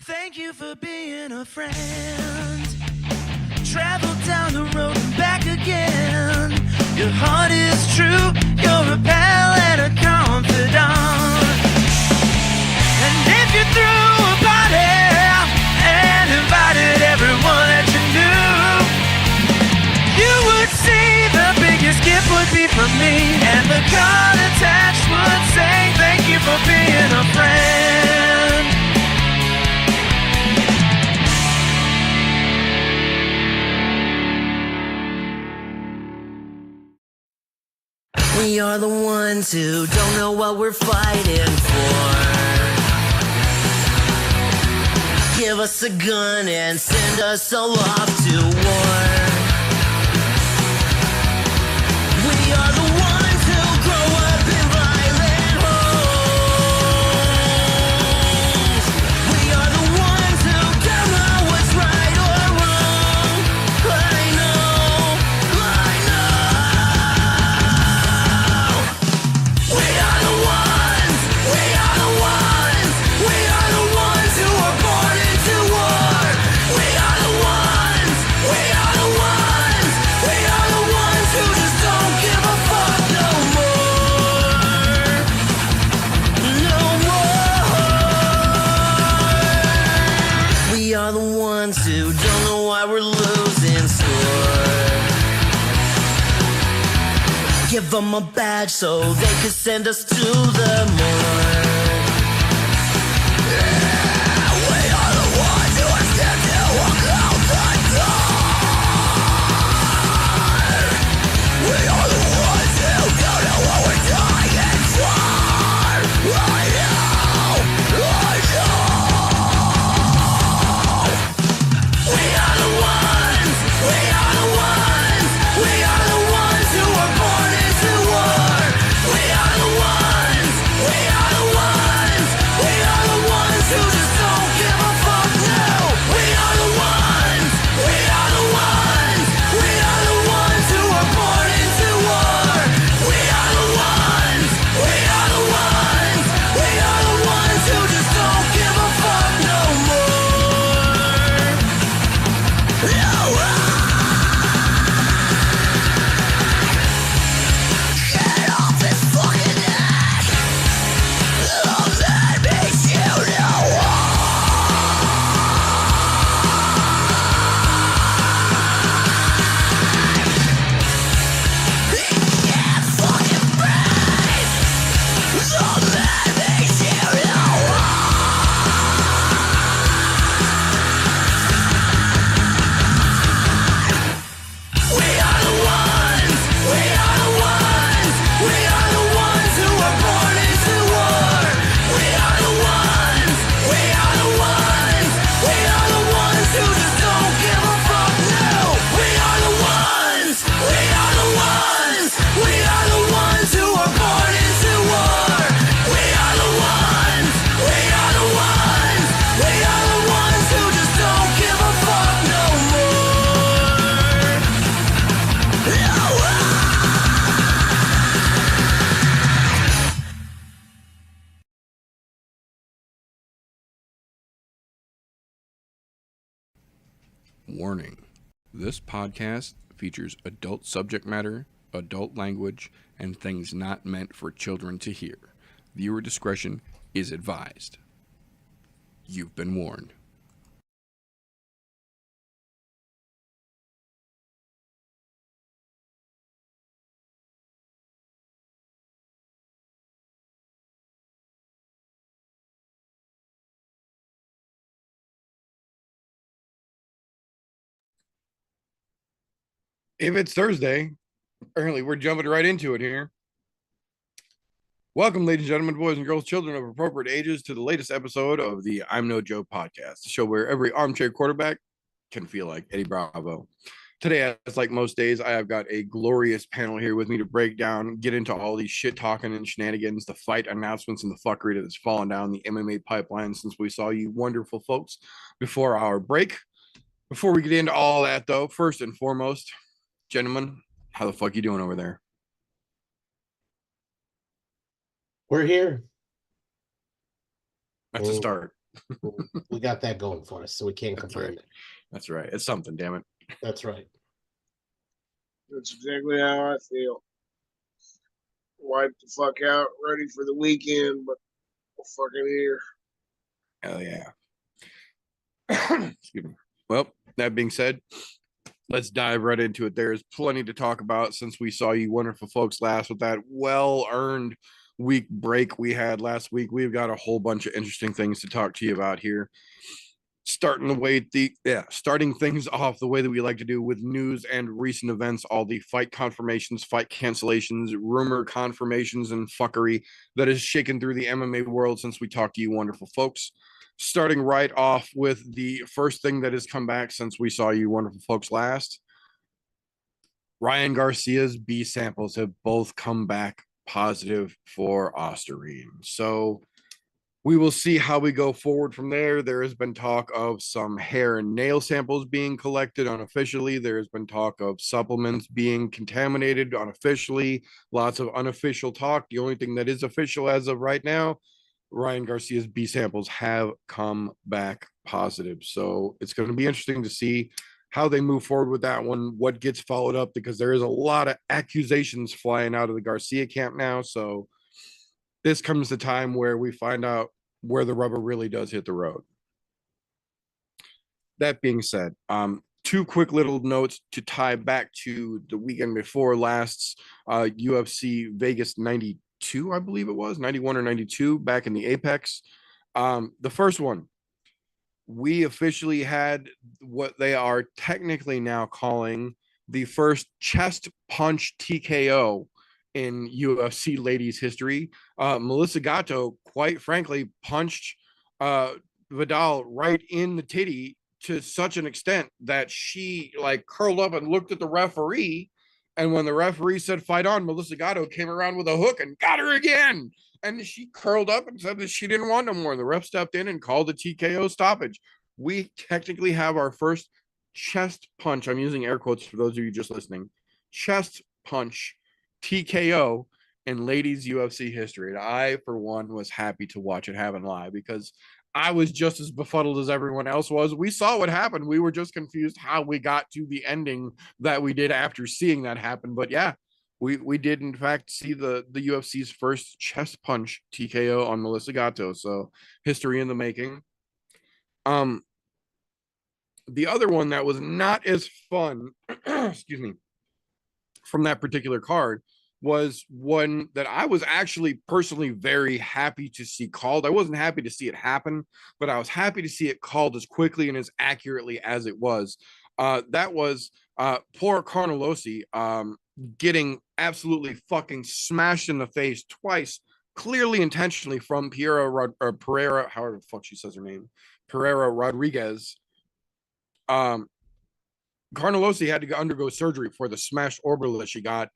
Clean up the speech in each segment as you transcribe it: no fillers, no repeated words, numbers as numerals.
Thank you for being a friend. Travel down the road and back again. Your heart is true, you're a pal and a confidant. And if you threw a party and invited everyone that you knew, you would see the biggest gift would be from me. And the card attached would say, thank you for being a friend. We are the ones who don't know what we're fighting for. Give us a gun and send us all off to war. We are the ones who grow up in violent homes. We are the ones who don't know what's right or wrong. I know. We are the ones who were born into war. We are the ones who just don't give a fuck no more. No more. We are the ones who don't know why we're losing score. Give them a badge so they could send us to the morgue. Yeah, we are the ones who are scared to walk out the door. We are the ones who don't know what we're dying for. I know. We are the ones who were born into war. We are the ones who just don't give a fuck now. We are the ones who were born into war. We are the ones who just don't give a fuck no more. Get off this fucking neck. That makes you know. Yeah, fucking breathe. That makes you know. We are the ones who were born into war. We are the ones who just don't give a fuck now. We are the ones who were born into war. We are the ones who just don't give a fuck no more. Warning. This podcast features adult subject matter, adult language, and things not meant for children to hear. Viewer discretion is advised. You've been warned. If it's Thursday, apparently we're jumping right into it here. Welcome, ladies and gentlemen, boys and girls, children of appropriate ages, to the latest episode of the I'm No Joe podcast, the show where every armchair quarterback can feel like Eddie Bravo. Today, as like most days, I have got a glorious panel here with me to break down, get into all these shit talking and shenanigans, the fight announcements, and the fuckery that has fallen down the MMA pipeline since we saw you wonderful folks before our break. Before we get into all that, though, first and foremost, gentlemen, how the fuck you doing over there? We're here. That's a start. We got that going for us, so we can't That's complain. right. That's right. It's something, damn it. That's right. That's exactly how I feel. Wiped the fuck out, ready for the weekend, but we're fucking here. Hell yeah. Excuse me. Well, that being said, let's dive right into it. There's plenty to talk about since we saw you wonderful folks last with that well-earned week break we had last week. We've got a whole bunch of interesting things to talk to you about here. Starting things off the way that we like to do with news and recent events, all the fight confirmations, fight cancellations, rumor confirmations, and fuckery that has shaken through the MMA world since we talked to you wonderful folks. Starting right off with the first thing that has come back since we saw you wonderful folks last. Ryan Garcia's B samples have both come back positive for Ostarine. So we will see how we go forward from there. There has been talk of some hair and nail samples being collected unofficially. There has been talk of supplements being contaminated unofficially. Lots of unofficial talk. The only thing that is official as of right now, Ryan Garcia's B samples have come back positive. So it's going to be interesting to see how they move forward with that one, what gets followed up, because there is a lot of accusations flying out of the Garcia camp now. So this comes the time where we find out where the rubber really does hit the road. That being said, two quick little notes to tie back to the weekend before last's UFC Vegas 92, I believe it was 91 or 92 back in the Apex. The first one, we officially had what they are technically now calling the first chest punch TKO in UFC ladies history. Melissa Gatto, quite frankly, punched Vidal right in the titty to such an extent that she like curled up and looked at the referee. And when the referee said fight on, Melissa Gatto came around with a hook and got her again. And she curled up and said that she didn't want no more. The ref stepped in and called the TKO stoppage. We technically have our first chest punch. I'm using air quotes for those of you just listening. Chest punch TKO in ladies UFC history. And I, for one, was happy to watch it happen live because I was just as befuddled as everyone else was. We saw what happened. We were just confused how we got to the ending that we did after seeing that happen. But yeah, we did in fact see the UFC's first chest punch TKO on Melissa Gatto. So history in the making. The other one that was not as fun, excuse me, from that particular card was one that I was actually personally very happy to see called. I wasn't happy to see it happen, but I was happy to see it called as quickly and as accurately as it was. That was poor Carnelossi getting absolutely fucking smashed in the face twice, clearly intentionally from Pereira, however the fuck she says her name, Pereira Rodriguez. Carnelossi had to undergo surgery for the smashed orbital that she got.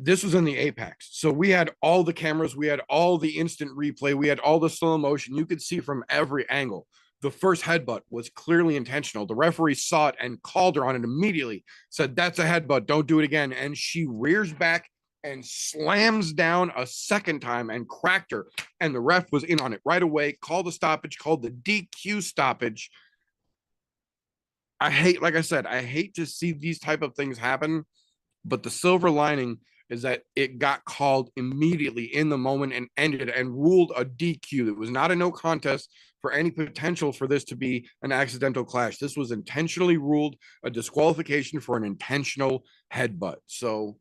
This was in the Apex. So we had all the cameras, we had all the instant replay, we had all the slow motion. You could see from every angle. The first headbutt was clearly intentional. The referee saw it and called her on it immediately, said, "That's a headbutt, don't do it again." And she rears back and slams down a second time and cracked her. And the ref was in on it right away, called the stoppage, called the DQ stoppage. I hate to see these type of things happen, but the silver lining is that it got called immediately in the moment and ended and ruled a DQ. It was not a no contest for any potential for this to be an accidental clash. This was intentionally ruled a disqualification for an intentional headbutt. So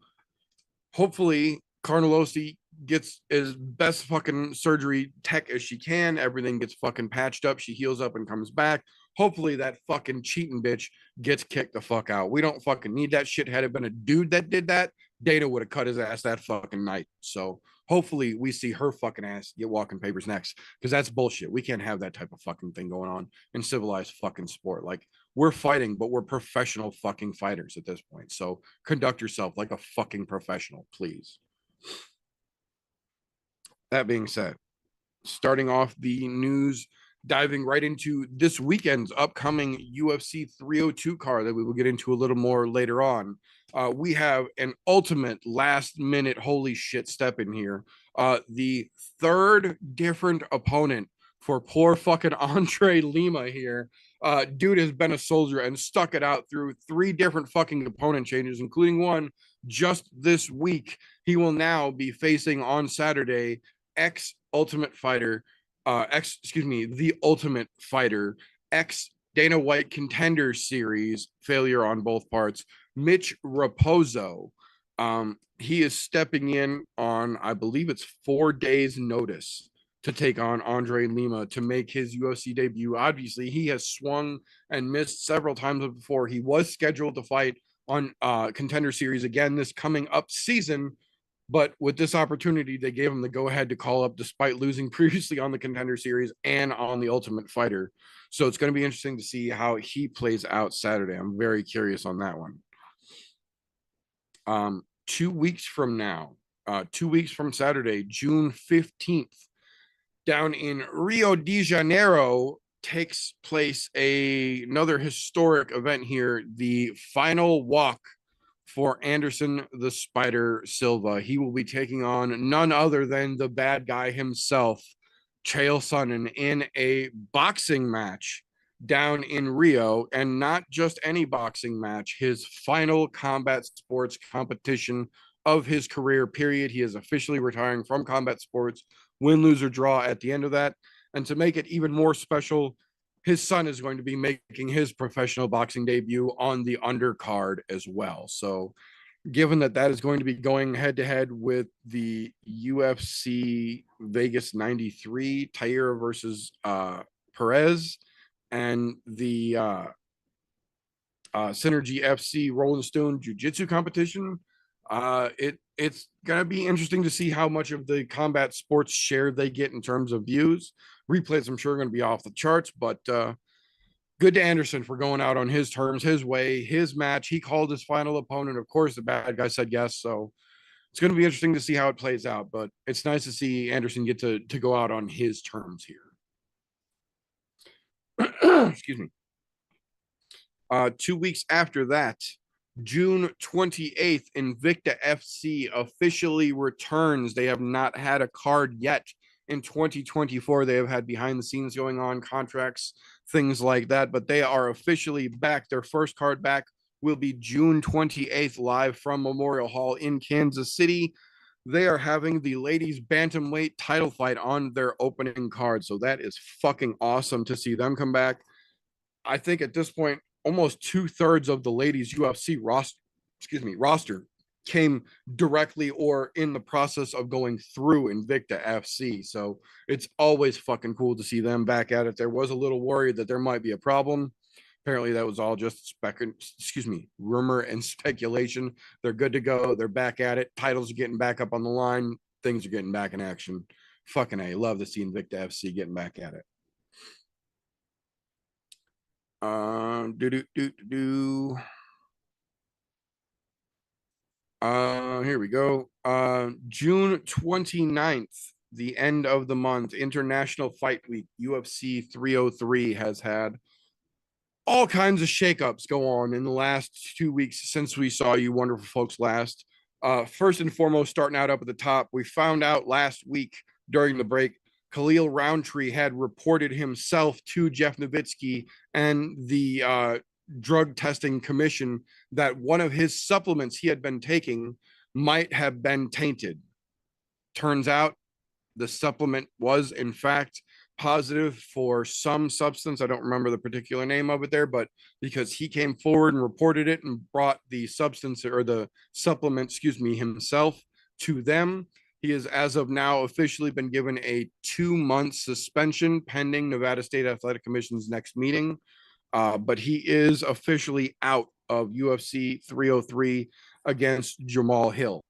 hopefully Carnelossi gets as best fucking surgery tech as she can. Everything gets fucking patched up. She heals up and comes back. Hopefully that fucking cheating bitch gets kicked the fuck out. We don't fucking need that shit. Had it been a dude that did that, Dana would have cut his ass that fucking night. So hopefully we see her fucking ass get walking papers next, because that's bullshit. We can't have that type of fucking thing going on in civilized fucking sport. Like, we're fighting, but we're professional fucking fighters at this point. So conduct yourself like a fucking professional, please. That being said, starting off the news, diving right into this weekend's upcoming UFC 302 card that we will get into a little more later on. We have an ultimate last minute holy shit step in here. The third different opponent for poor fucking Andre Lima here. Dude has been a soldier and stuck it out through 3 different fucking opponent changes, including one just this week. He will now be facing on Saturday the Ultimate Fighter, ex Dana White Contender Series, failure on both parts, Mitch Raposo. He is stepping in on, I believe it's 4 days notice to take on Andre Lima to make his UFC debut. Obviously, he has swung and missed several times before. He was scheduled to fight on Contender Series again this coming up season, but with this opportunity, they gave him the go-ahead to call up despite losing previously on the Contender Series and on the Ultimate Fighter. So it's going to be interesting to see how he plays out Saturday. I'm very curious on that one. 2 weeks from now, 2 weeks from Saturday, June 15th, down in Rio de Janeiro, takes place another historic event here, the final walk for Anderson the Spider Silva. He will be taking on none other than the bad guy himself, Chael Sonnen, in a boxing match down in Rio, and not just any boxing match, his final combat sports competition of his career, period. He is officially retiring from combat sports, win, lose, or draw at the end of that. And to make it even more special, his son is going to be making his professional boxing debut on the undercard as well. So given that that is going to be going head to head with the UFC Vegas 93, Taira versus Perez, and the Synergy FC Rolling Stone Jiu-Jitsu competition, it's going to be interesting to see how much of the combat sports share they get in terms of views. Replays, I'm sure, are going to be off the charts, but good to Anderson for going out on his terms, his way, his match. He called his final opponent. Of course, the bad guy said yes, so it's going to be interesting to see how it plays out, but it's nice to see Anderson get to go out on his terms here. Excuse me. 2 weeks after that, June 28th, Invicta FC officially returns. They have not had a card yet in 2024. They have had behind the scenes going on, contracts, things like that, but they are officially back. Their first card back will be June 28th, live from Memorial Hall in Kansas City. They are having the ladies bantamweight title fight on their opening card. So that is fucking awesome to see them come back. I think at this point, almost 2/3 of the ladies UFC roster came directly or in the process of going through Invicta FC. So it's always fucking cool to see them back at it. There was a little worry that there might be a problem. Apparently that was all just rumor and speculation. They're good to go. They're back at it. Titles are getting back up on the line. Things are getting back in action. Fucking A. Love to see Invicta FC getting back at it. Here we go. June 29th, the end of the month, International Fight Week, UFC 303 has had all kinds of shakeups go on in the last 2 weeks since we saw you wonderful folks last. First and foremost, starting out up at the top, we found out last week during the break, Khalil Roundtree had reported himself to Jeff Nowitzki and the drug testing commission that one of his supplements he had been taking might have been tainted. Turns out the supplement was in fact positive for some substance. I don't remember the particular name of it there, but because he came forward and reported it and brought the substance or the supplement, himself to them, he has as of now officially been given a 2-month suspension pending Nevada State Athletic Commission's next meeting. But he is officially out of UFC 303 against Jamal Hill.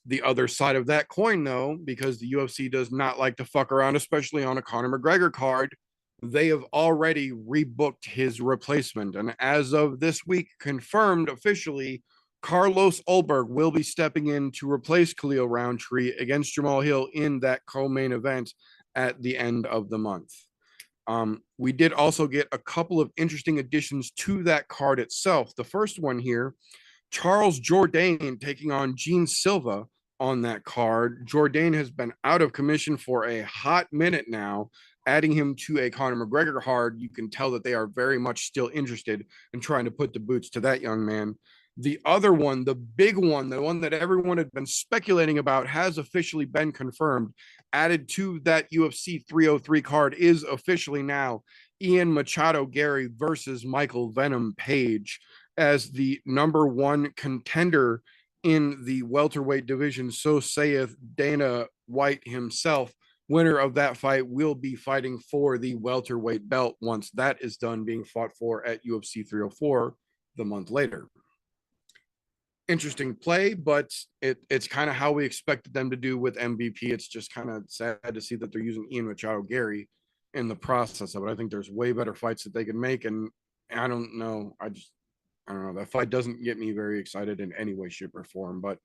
The other side of that coin, though, because the UFC does not like to fuck around, especially on a Conor McGregor card, they have already rebooked his replacement. And as of this week, confirmed officially, Carlos Ulberg will be stepping in to replace Khalil Roundtree against Jamal Hill in that co-main event at the end of the month. We did also get a couple of interesting additions to that card itself. The first one here, Charles Jourdain taking on Gene Silva on that card. Jourdain has been out of commission for a hot minute now. Adding him to a Conor McGregor card, you can tell that they are very much still interested in trying to put the boots to that young man. The other one, the big one, the one that everyone had been speculating about, has officially been confirmed. Added to that UFC 303 card is officially now Ian Machado Gary versus Michael Venom Page as the number one contender in the welterweight division. So saith Dana White himself. Winner of that fight will be fighting for the welterweight belt once that is done being fought for at UFC 304 the month later. Interesting play, but it's kind of how we expected them to do with MVP. It's just kind of sad to see that they're using Ian Machado Gary in the process of it. I think there's way better fights that they can make, and I don't know. I don't know. That fight doesn't get me very excited in any way, shape, or form, but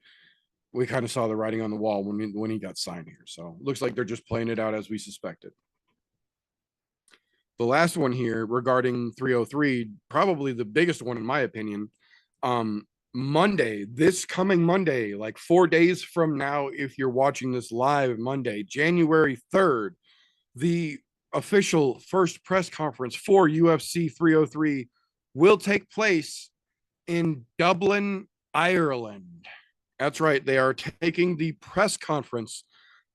we kind of saw the writing on the wall when he got signed here. So looks like they're just playing it out as we suspected. The last one here regarding 303, probably the biggest one in my opinion. Monday, this coming Monday, like 4 days from now, if you're watching this live Monday, January 3rd, the official first press conference for UFC 303 will take place in Dublin, Ireland. That's right. They are taking the press conference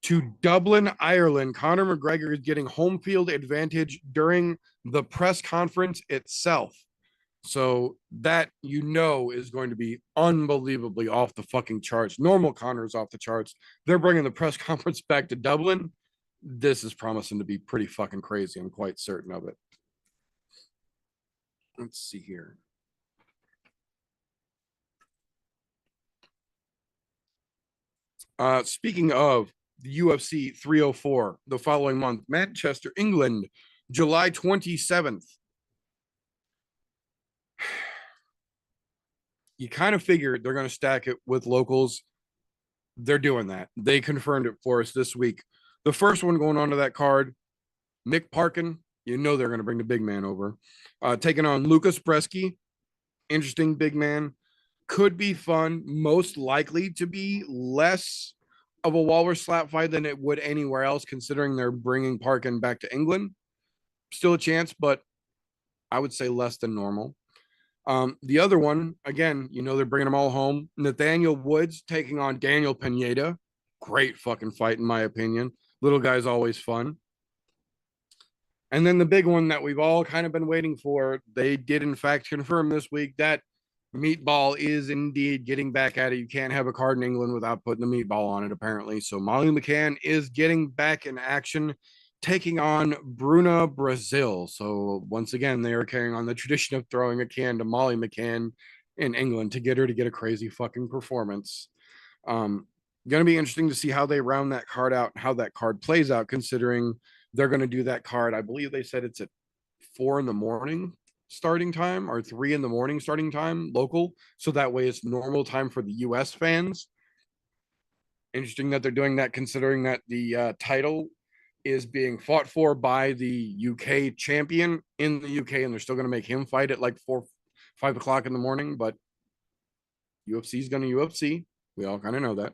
to Dublin, Ireland. Conor McGregor is getting home field advantage during the press conference itself. So that, you know, is going to be unbelievably off the fucking charts. Normal Conor is off the charts. They're bringing the press conference back to Dublin. This is promising to be pretty fucking crazy. I'm quite certain of it. Let's see here. Speaking of the UFC 304, the following month, Manchester, England, July 27th. You kind of figured they're going to stack it with locals. They're doing that. They confirmed it for us this week. The first one going on to that card, Nick Parkin. You know they're going to bring the big man over. Taking on Lucas Bresky. Interesting big man. Could be fun. Most likely to be less of a walrus slap fight than it would anywhere else, considering they're bringing Parkin back to England. Still a chance, but I would say less than normal. The other one, again, you know they're bringing them all home. Nathaniel Woods taking on Daniel Pineda. Great fucking fight, in my opinion. Little guy's always fun. And then the big one that we've all kind of been waiting for, they did in fact confirm this week that Meatball is indeed getting back at it. You can't have a card in England without putting the meatball on it, apparently. So Molly McCann is getting back in action, taking on Bruna Brazil. So once again, they are carrying on the tradition of throwing a can to Molly McCann in England to get her to get a crazy fucking performance. Going to be interesting to see how they round that card out, how that card plays out, considering they're going to do that card. I believe they said it's at 4 a.m. starting time or 3 a.m. starting time local. So that way it's normal time for the US fans. Interesting that they're doing that, considering that the title is being fought for by the UK champion in the UK, and they're still going to make him fight at like 5 o'clock in the morning. But UFC is going to UFC. We all kind of know that.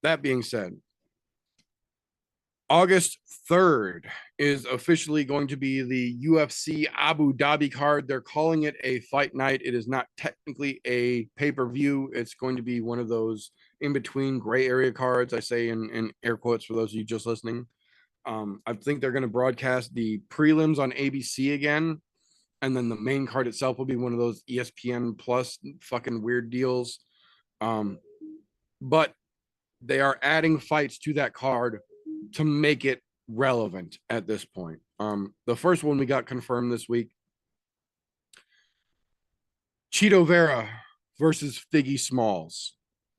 That being said, August 3rd is officially going to be the UFC Abu Dhabi card. They're calling it a fight night. It is not technically a pay-per-view. It's going to be one of those in-between gray area cards, I say in air quotes for those of you just listening. I think they're going to broadcast the prelims on ABC again, and then the main card itself will be one of those ESPN Plus fucking weird deals. But they are adding fights to that card to make it relevant at this point. The first one we got confirmed this week, Chito Vera versus Figgy Smalls.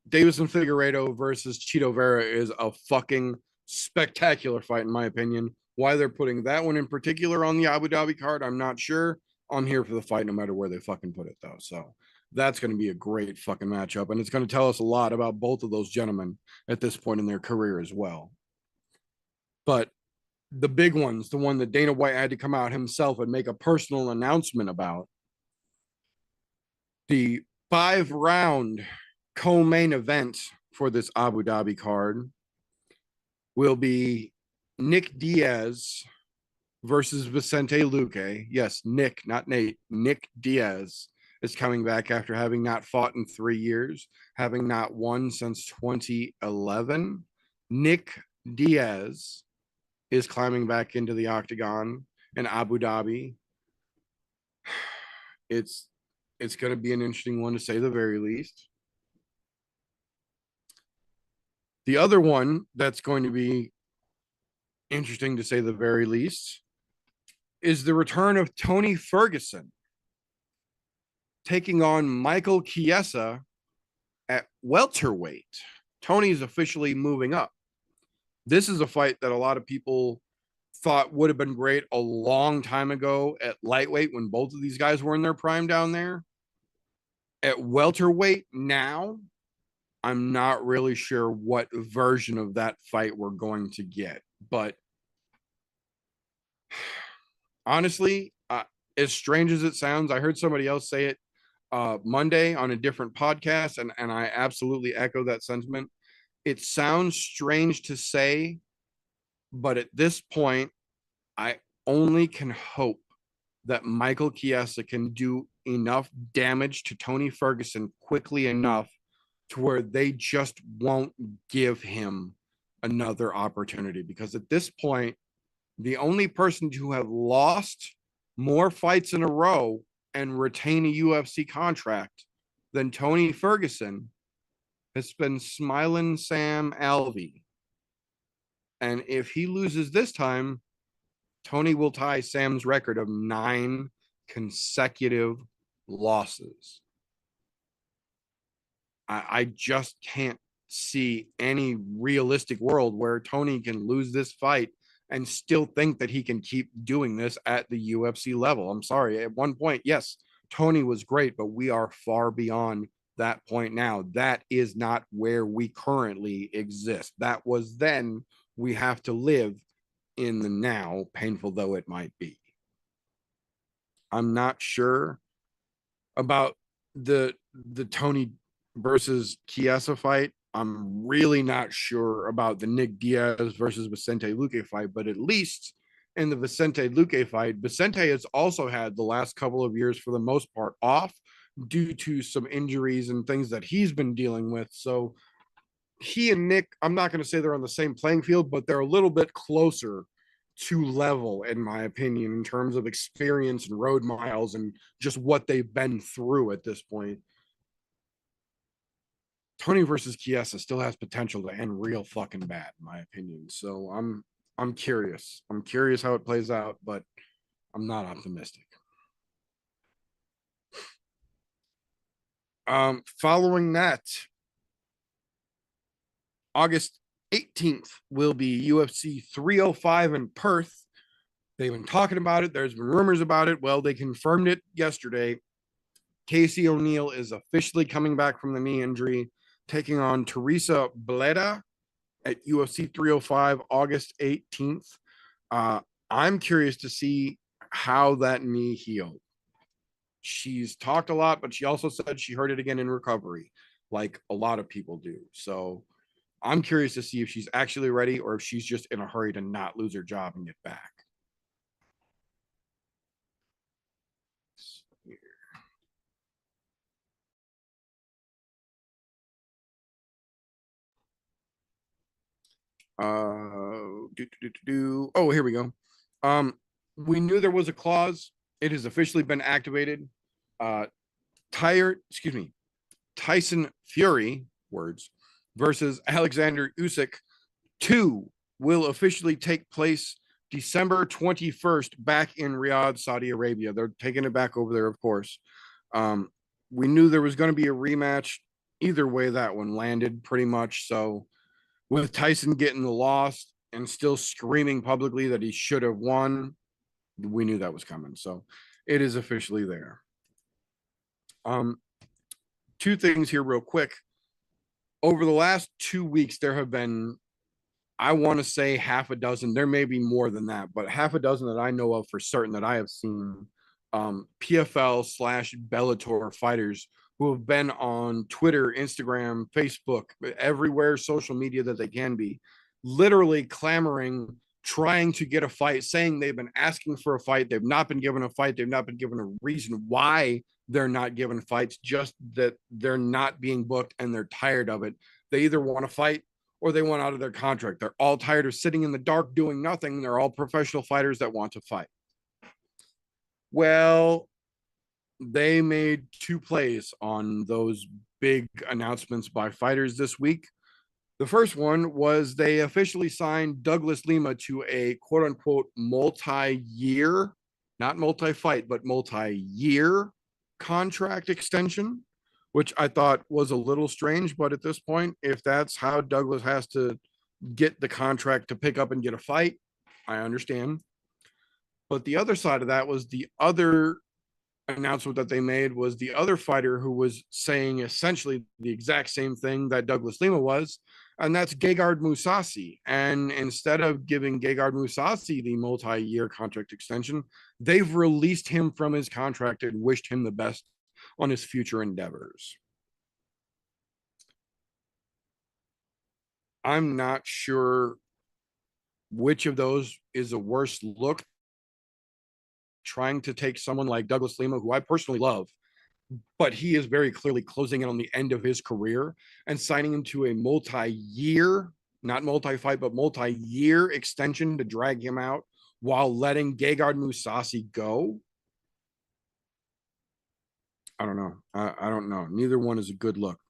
Davison Figueiredo versus Chito Vera is a fucking spectacular fight, in my opinion. Why they're putting that one in particular on the Abu Dhabi card, I'm not sure. I'm here for the fight no matter where they fucking put it, though. So that's going to be a great fucking matchup, and it's going to tell us a lot about both of those gentlemen at this point in their career as well. But the big ones, the one that Dana White had to come out himself and make a personal announcement about, the 5-round co-main event for this Abu Dhabi card will be Nick Diaz versus Vicente Luque. Yes, Nick, not Nate. Nick Diaz is coming back after having not fought in 3 years, having not won since 2011. Nick Diaz is climbing back into the octagon in Abu Dhabi. It's going to be an interesting one to say the very least. The other one that's going to be interesting to say the very least is the return of Tony Ferguson taking on Michael Chiesa at welterweight. Tony's officially moving up. This is a fight that a lot of people thought would have been great a long time ago at lightweight when both of these guys were in their prime down there. At welterweight now, I'm not really sure what version of that fight we're going to get. But honestly, as strange as it sounds, I heard somebody else say it Monday on a different podcast, and I absolutely echo that sentiment. It sounds strange to say, but at this point, I only can hope that Michael Chiesa can do enough damage to Tony Ferguson quickly enough to where they just won't give him another opportunity. Because at this point, the only person to have lost more fights in a row and retain a UFC contract than Tony Ferguson has been Smiling Sam Alvey. And if he loses this time, Tony will tie Sam's record of 9 consecutive losses. I just can't see any realistic world where Tony can lose this fight and still think that he can keep doing this at the UFC level. I'm sorry. At one point, yes, Tony was great, but we are far beyond that point now. That is not where we currently exist. That was then. We have to live in the now, painful though it might be. I'm not sure about the Tony versus Chiesa fight. I'm really not sure about the Nick Diaz versus Vicente Luque fight, but at least in the Vicente Luque fight, Vicente has also had the last couple of years, for the most part, off due to some injuries and things that he's been dealing with. So he and Nick, I'm not going to say they're on the same playing field, but they're a little bit closer to level, in my opinion, in terms of experience and road miles and just what they've been through at this point. Tony versus Chiesa still has potential to end real fucking bad, in my opinion. So I'm curious. I'm curious how it plays out, but I'm not optimistic. Following that, August 18th will be UFC 305 in Perth. They've been talking about it. There's been rumors about it. Well, they confirmed it yesterday. Casey O'Neill is officially coming back from the knee injury, taking on Teresa Bleda at UFC 305, August 18th. I'm curious to see how that knee healed. She's talked a lot, but she also said she heard it again in recovery, like a lot of people do. So I'm curious to see if she's actually ready or if she's just in a hurry to not lose her job and get back. Oh, here we go. We knew there was a clause. It has officially been activated. Tyson Fury, words, versus Alexander Usyk 2 will officially take place December 21st back in Riyadh, Saudi Arabia. They're taking it back over there, of course. We knew there was going to be a rematch. Either way, that one landed pretty much. So with Tyson getting the loss and still screaming publicly that he should have won, we knew that was coming. So it is officially there. Two things here real quick. Over the last 2 weeks, there have been, I want to say half a dozen, there may be more than that, but half a dozen that I know of for certain that I have seen, PFL / Bellator fighters who have been on Twitter, Instagram, Facebook, everywhere social media that they can be, literally clamoring, trying to get a fight, saying they've been asking for a fight. They've not been given a fight. They've not been given a reason why they're not given fights, just that they're not being booked and they're tired of it. They either want to fight or they want out of their contract. They're all tired of sitting in the dark doing nothing. They're all professional fighters that want to fight. Well, they made two plays on those big announcements by fighters this week. The first one was they officially signed Douglas Lima to a quote unquote multi-year, not multi-fight, but multi-year contract extension, which I thought was a little strange. But at this point, if that's how Douglas has to get the contract to pick up and get a fight, I understand. But the other side of that was the other announcement that they made was the other fighter who was saying essentially the exact same thing that Douglas Lima was, and that's Gegard Mousasi. And instead of giving Gegard Mousasi the multi-year contract extension, they've released him from his contract and wished him the best on his future endeavors. I'm not sure which of those is a worse look. Trying to take someone like Douglas Lima, who I personally love, but he is very clearly closing in on the end of his career, and signing him to a multi-year, not multi-fight, but multi-year extension to drag him out while letting Gegard Mousasi go. I don't know. I don't know. Neither one is a good look.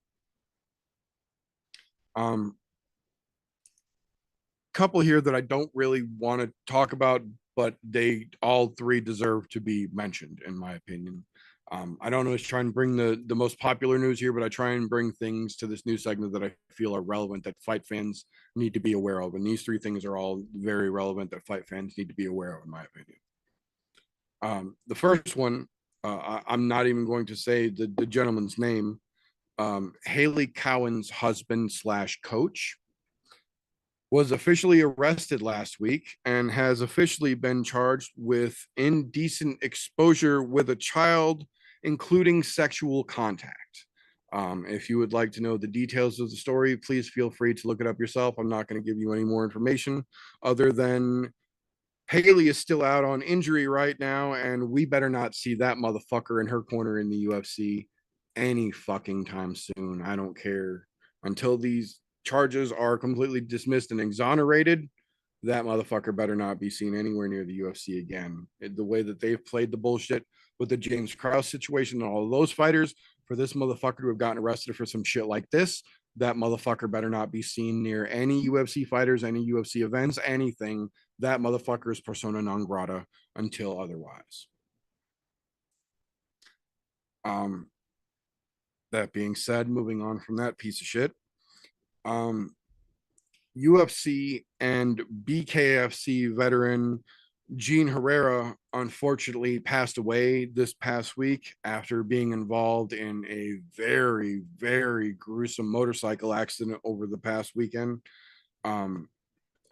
Couple here that I don't really want to talk about, but they all three deserve to be mentioned, in my opinion. I don't always try and bring the most popular news here, but I try and bring things to this news segment that I feel are relevant that fight fans need to be aware of. And these three things are all very relevant that fight fans need to be aware of, in my opinion. The first one, I'm not even going to say the gentleman's name. Haley Cowan's husband / coach was officially arrested last week and has officially been charged with indecent exposure with a child, including sexual contact. If you would like to know the details of the story, please feel free to look it up yourself. I'm not going to give you any more information other than Haley is still out on injury right now, and we better not see that motherfucker in her corner in the UFC any fucking time soon. I don't care. Until these charges are completely dismissed and exonerated, that motherfucker better not be seen anywhere near the UFC again. The way that they've played the bullshit with the James Krause situation and all of those fighters, for this motherfucker to have gotten arrested for some shit like this, that motherfucker better not be seen near any UFC fighters, any UFC events, anything. That motherfucker is persona non grata until otherwise. That being said, moving on from that piece of shit, UFC and BKFC veteran Gene Herrera unfortunately passed away this past week after being involved in a very, very gruesome motorcycle accident over the past weekend.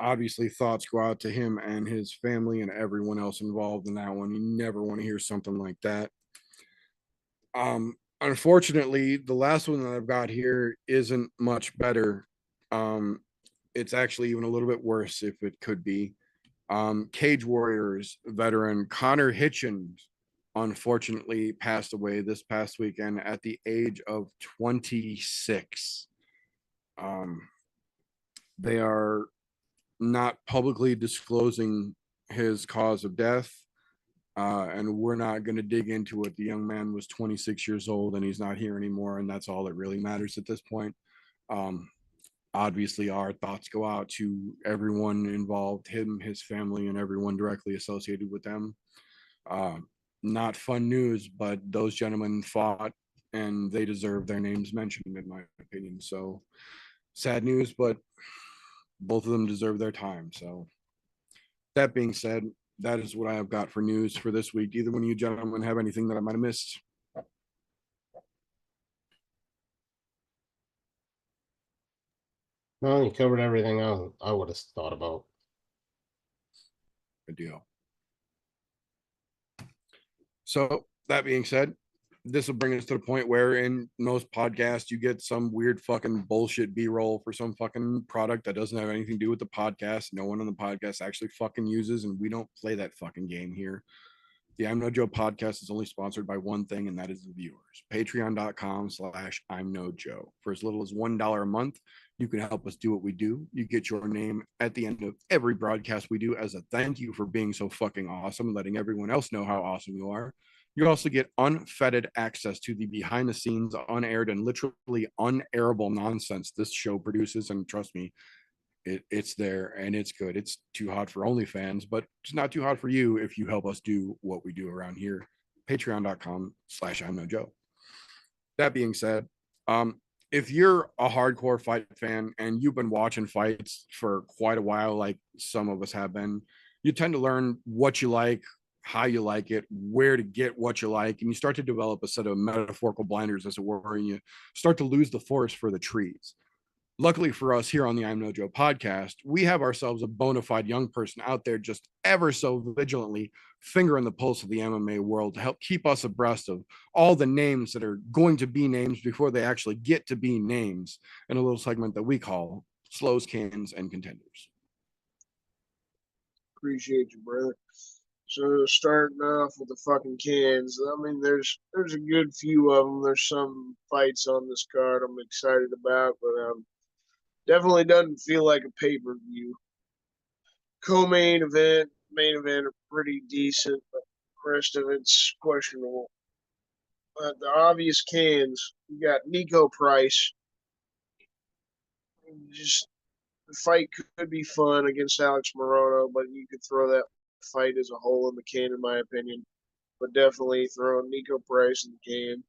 Obviously, thoughts go out to him and his family and everyone else involved in that one. You never want to hear something like that. Unfortunately, the last one that I've got here isn't much better. It's actually even a little bit worse if it could be. Cage Warriors veteran Connor Hitchens unfortunately passed away this past weekend at the age of 26. They are not publicly disclosing his cause of death. And we're not going to dig into it. The young man was 26 years old and he's not here anymore. And that's all that really matters at this point. Obviously, our thoughts go out to everyone involved, him, his family, and everyone directly associated with them. Not fun news, but those gentlemen fought and they deserve their names mentioned, in my opinion. So sad news, but both of them deserve their time. So that being said, that is what I have got for news for this week. Either one of you gentlemen have anything that I might have missed? No, you covered everything I would have thought about. Good deal. So that being said, this will bring us to the point where in most podcasts you get some weird fucking bullshit B-roll for some fucking product that doesn't have anything to do with the podcast. No one on the podcast actually fucking uses, and we don't play that fucking game here. The I'm No Joe podcast is only sponsored by one thing, and that is the viewers. Patreon.com/I'm No Joe. For as little as $1 a month, you can help us do what we do. You get your name at the end of every broadcast we do as a thank you for being so fucking awesome, letting everyone else know how awesome you are. You also get unfettered access to the behind the scenes, unaired, and literally unairable nonsense this show produces. And trust me, it's there and it's good. It's too hot for OnlyFans, but it's not too hot for you if you help us do what we do around here. Patreon.com/I'm No Joe. That being said, if you're a hardcore fight fan and you've been watching fights for quite a while, like some of us have been, you tend to learn what you like, how you like it, where to get what you like, and you start to develop a set of metaphorical blinders, as it were, and you start to lose the forest for the trees. Luckily for us here on the I'm No Joe podcast, we have ourselves a bona fide young person out there just ever so vigilantly fingering the pulse of the MMA world to help keep us abreast of all the names that are going to be names before they actually get to be names in a little segment that we call Slows, Cans, and Contenders. Appreciate you, brother. So starting off with the fucking cans, I mean, there's a good few of them. There's some fights on this card I'm excited about, but definitely doesn't feel like a pay-per-view. Co-main event, main event are pretty decent, but the rest of it's questionable. But the obvious cans, you got Nico Price. Just the fight could be fun against Alex Morono, but you could throw that fight as a whole in the can, in my opinion. But definitely throwing Nico Price in the can.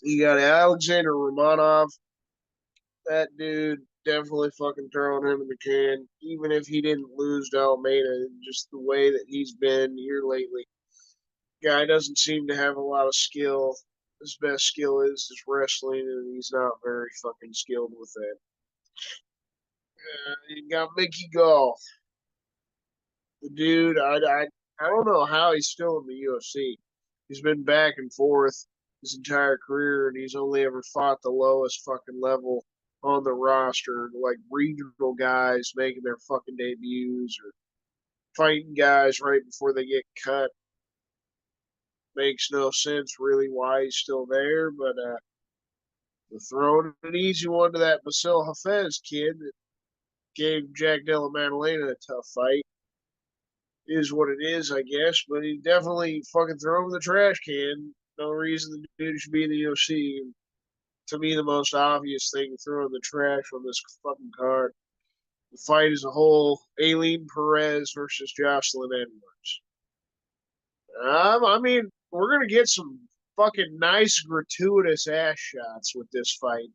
You got Alexander Romanov. That dude, definitely fucking throwing him in the can. Even if he didn't lose to Almeida, just the way that he's been here lately. Guy doesn't seem to have a lot of skill. His best skill is his wrestling, and he's not very fucking skilled with that. You got Mickey Gall. The dude, I don't know how he's still in the UFC. He's been back and forth his entire career, and he's only ever fought the lowest fucking level on the roster, like regional guys making their fucking debuts or fighting guys right before they get cut. Makes no sense really why he's still there, but throwing an easy one to that Basil Hafez kid that gave Jack Della Maddalena a tough fight is what it is, I guess. But he definitely fucking throw him in the trash can. No reason the dude should be in the UFC. To me, the most obvious thing to throw in the trash on this fucking card. The fight as a whole, Aileen Perez versus Jocelyn Edwards. I mean, we're going to get some fucking nice, gratuitous ass shots with this fight.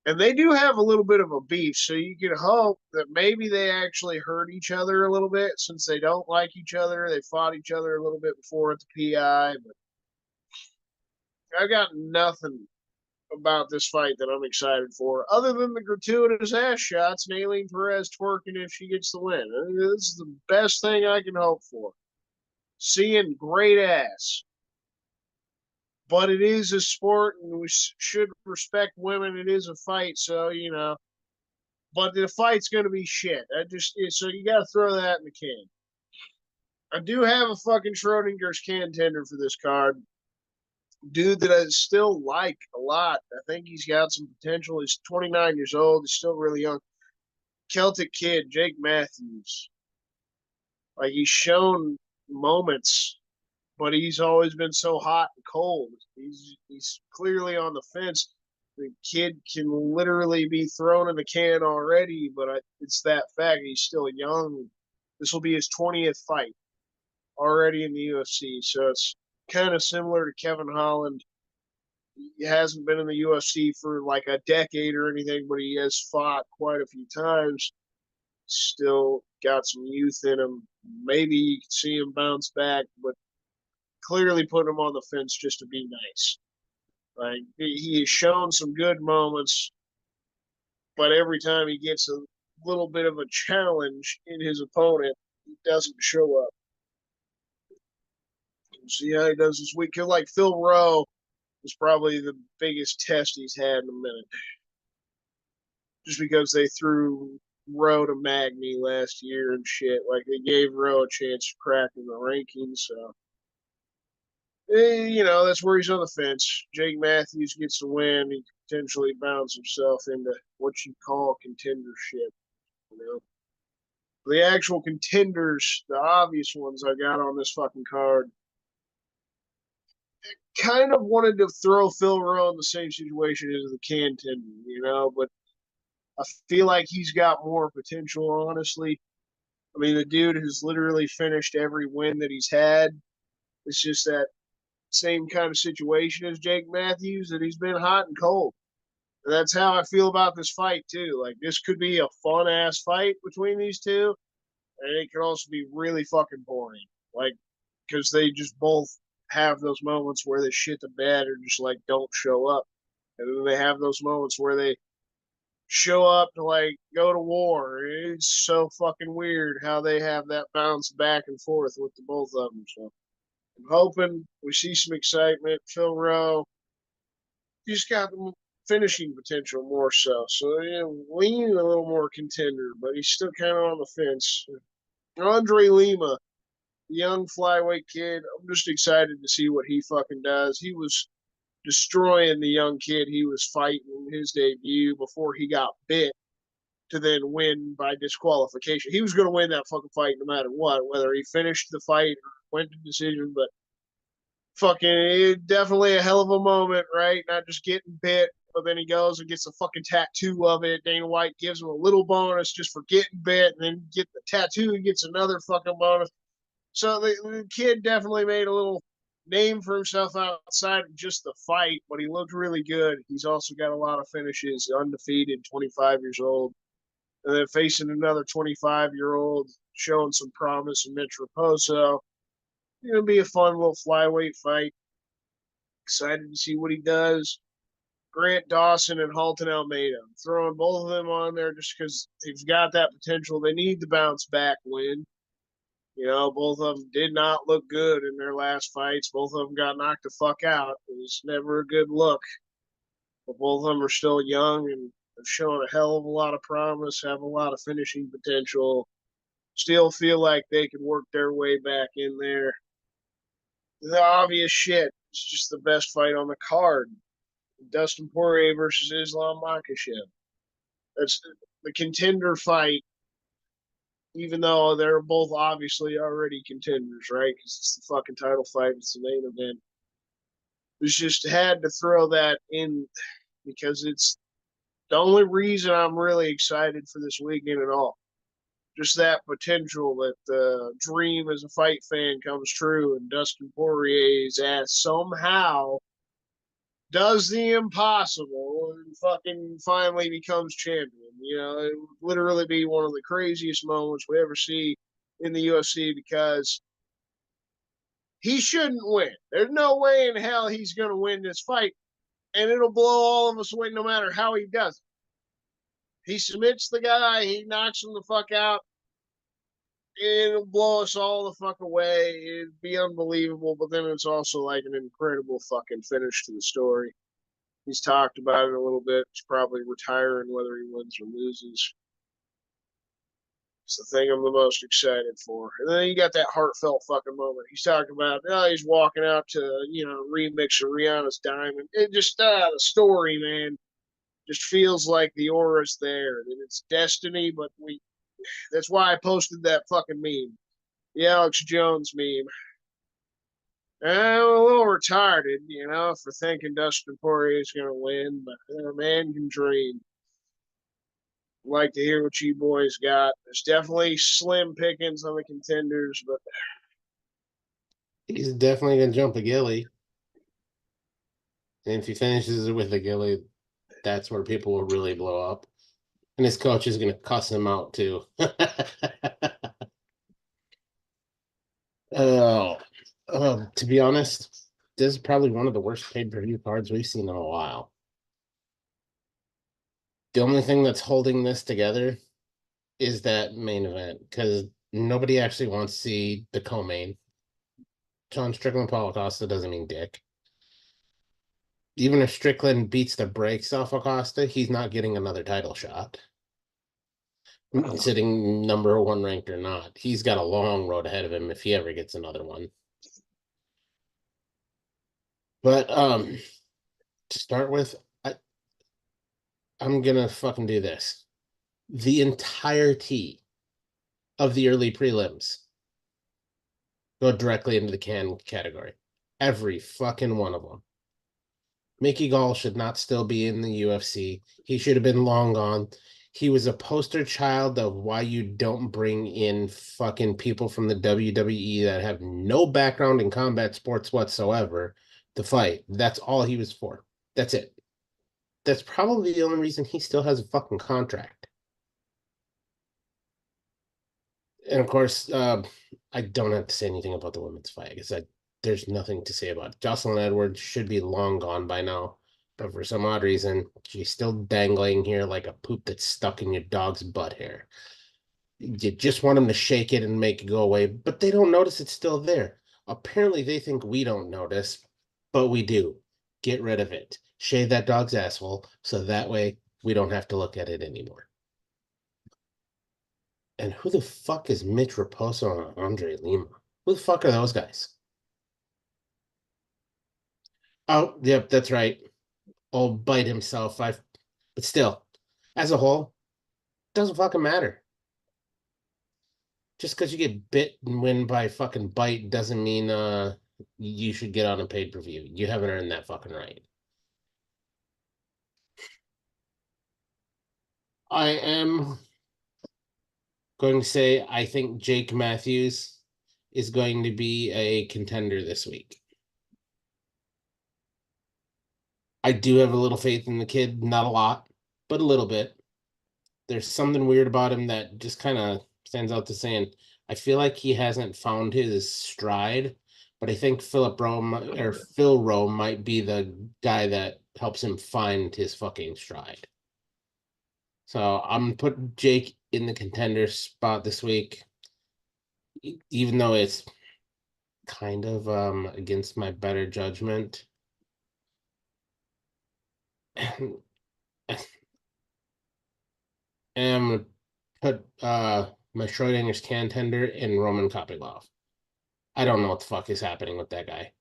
And they do have a little bit of a beef, so you can hope that maybe they actually hurt each other a little bit since they don't like each other. They fought each other a little bit before at the PI, but I got nothing about this fight that I'm excited for, other than the gratuitous ass shots and Aileen Perez twerking if she gets the win. I mean, this is the best thing I can hope for. Seeing great ass. But it is a sport, and we should respect women. It is a fight, so, you know. But the fight's going to be shit. So you got to throw that in the can. I do have a fucking Schrodinger's contender for this card. Dude that I still like a lot. I think he's got some potential. He's 29 years old. He's still really young. Celtic kid, Jake Matthews. Like, he's shown moments, but he's always been so hot and cold. He's clearly on the fence. The kid can literally be thrown in the can already, but it's that fact he's still young. This will be his 20th fight already in the UFC, so it's kind of similar to Kevin Holland. He hasn't been in the UFC for like a decade or anything, but he has fought quite a few times. Still got some youth in him. Maybe you can see him bounce back, but clearly putting him on the fence just to be nice. Like, he has shown some good moments, but every time he gets a little bit of a challenge in his opponent, he doesn't show up. We'll see how he does this week. Like Phil Rowe is probably the biggest test he's had in a minute. Just because they threw Rowe to Magny last year and shit. Like, they gave Rowe a chance to crack in the rankings, so. That's where he's on the fence. Jake Matthews gets the win. He could potentially bounce himself into what you call contendership. The actual contenders, the obvious ones I got on this fucking card, kind of wanted to throw Phil Rowe in the same situation as the contender, but I feel like he's got more potential, honestly. I mean, the dude has literally finished every win that he's had. It's just that same kind of situation as Jake Matthews, that he's been hot and cold. And that's how I feel about this fight, too. Like, this could be a fun-ass fight between these two, and it could also be really fucking boring. Like, because they just both have those moments where they shit the bed or just, like, don't show up. And then they have those moments where they show up to, like, go to war. It's so fucking weird how they have that bounce back and forth with the both of them. So I'm hoping we see some excitement. Phil Rowe, he's got the finishing potential more so. So, lean a little more contender, but he's still kind of on the fence. Andre Lima, the young flyweight kid, I'm just excited to see what he fucking does. He was destroying the young kid he was fighting in his debut before he got bit to then win by disqualification. He was going to win that fucking fight no matter what, whether he finished the fight or went to decision, but fucking definitely a hell of a moment, right? Not just getting bit, but then he goes and gets a fucking tattoo of it. Dana White gives him a little bonus just for getting bit, and then get the tattoo, he gets another fucking bonus. So the kid definitely made a little name for himself outside of just the fight, but he looked really good. He's also got a lot of finishes, undefeated, 25 years old. And then facing another 25-year-old, showing some promise in Mitch Raposo. It's going to be a fun little flyweight fight. Excited to see what he does. Grant Dawson and Halton Almeida. I'm throwing both of them on there just because they've got that potential. They need the bounce back win. Both of them did not look good in their last fights. Both of them got knocked the fuck out. It was never a good look. But both of them are still young and have shown a hell of a lot of promise, have a lot of finishing potential. Still feel like they could work their way back in there. The obvious shit. It's just the best fight on the card. Dustin Poirier versus Islam Makhachev. That's the contender fight, even though they're both obviously already contenders, right? Because it's the fucking title fight. It's the main event. It's just had to throw that in because it's the only reason I'm really excited for this weekend at all. Just that potential that the dream as a fight fan comes true and Dustin Poirier's ass somehow does the impossible and fucking finally becomes champion. It would literally be one of the craziest moments we ever see in the UFC because he shouldn't win. There's no way in hell he's going to win this fight, and it'll blow all of us away no matter how he does it. He submits the guy, he knocks him the fuck out, it'll blow us all the fuck away. It'd be unbelievable, but then it's also like an incredible fucking finish to the story. He's talked about it a little bit. He's probably retiring whether he wins or loses. It's the thing I'm the most excited for. And then you got that heartfelt fucking moment. He's talking about, he's walking out to, remix of Rihanna's Diamond. It just, the story, man, just feels like the aura's there. That it's destiny, but that's why I posted that fucking meme. The Alex Jones meme. I'm a little retarded, for thinking Dustin Poirier is going to win, but a man can dream. I'd like to hear what you boys got. There's definitely slim pickings on the contenders, but He's definitely going to jump a Gilly. And if he finishes it with a Gilly, that's where people will really blow up. And his coach is going to cuss him out, too. To be honest, this is probably one of the worst pay-per-view cards we've seen in a while. The only thing that's holding this together is that main event, because nobody actually wants to see the co-main. Sean Strickland, Paulo Costa doesn't mean dick. Even if Strickland beats the brakes off Acosta, he's not getting another title shot. Sitting number 1 ranked or not, he's got a long road ahead of him if he ever gets another one. But to start with, I'm gonna fucking do this. The entirety of the early prelims go directly into the can category. Every fucking one of them. Mickey Gall should not still be in the UFC. He should have been long gone. He was a poster child of why you don't bring in fucking people from the WWE that have no background in combat sports whatsoever to fight. That's all he was for. That's it. That's probably the only reason he still has a fucking contract. And of course, I don't have to say anything about the women's fight. I guess there's nothing to say about it. Jocelyn Edwards should be long gone by now. But for some odd reason, she's still dangling here like a poop that's stuck in your dog's butt hair. You just want them to shake it and make it go away, but they don't notice it's still there. Apparently, they think we don't notice, but we do. Get rid of it. Shave that dog's asshole so that way we don't have to look at it anymore. And who the fuck is Mitch Raposo and Andre Lima? Who the fuck are those guys? Oh, yep, that's right. Old bite himself. But still, as a whole, doesn't fucking matter. Just because you get bit and win by fucking bite doesn't mean you should get on a pay-per-view. You haven't earned that fucking right. I am going to say I think Jake Matthews is going to be a contender this week. I do have a little faith in the kid, not a lot, but a little bit. There's something weird about him that just kind of stands out to saying, I feel like he hasn't found his stride, but I think Phil Rowe might be the guy that helps him find his fucking stride. So I'm gonna put Jake in the contender spot this week, even though it's kind of against my better judgment. And I'm gonna put my Schrodinger's contender in Roman Kopylov. I don't know what the fuck is happening with that guy.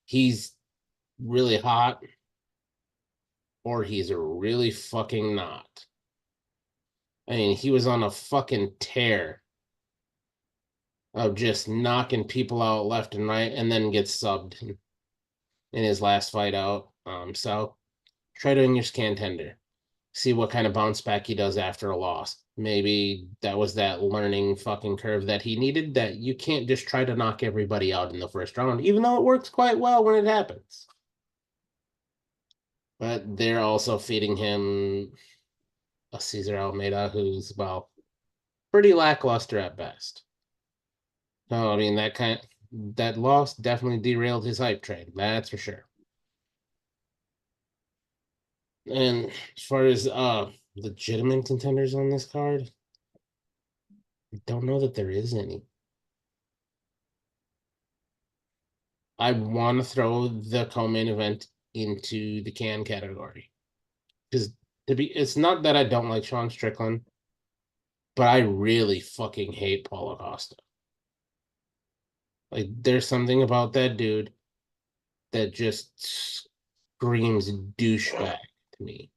He's really hot, or he's really fucking not. I mean, he was on a fucking tear of just knocking people out left and right, and then gets subbed in his last fight out. So Schrodinger's contender. See what kind of bounce back he does after a loss. Maybe that was that learning fucking curve that he needed, that you can't just try to knock everybody out in the first round, even though it works quite well when it happens. But they're also feeding him a Cesar Almeida who's, well, pretty lackluster at best. So, I mean, that loss definitely derailed his hype train, that's for sure. And as far as legitimate contenders on this card, I don't know that there is any. I want to throw the co-main event into the can category. Because it's not that I don't like Sean Strickland, but I really fucking hate Paulo Costa. Like, there's something about that dude that just screams douchebag to me.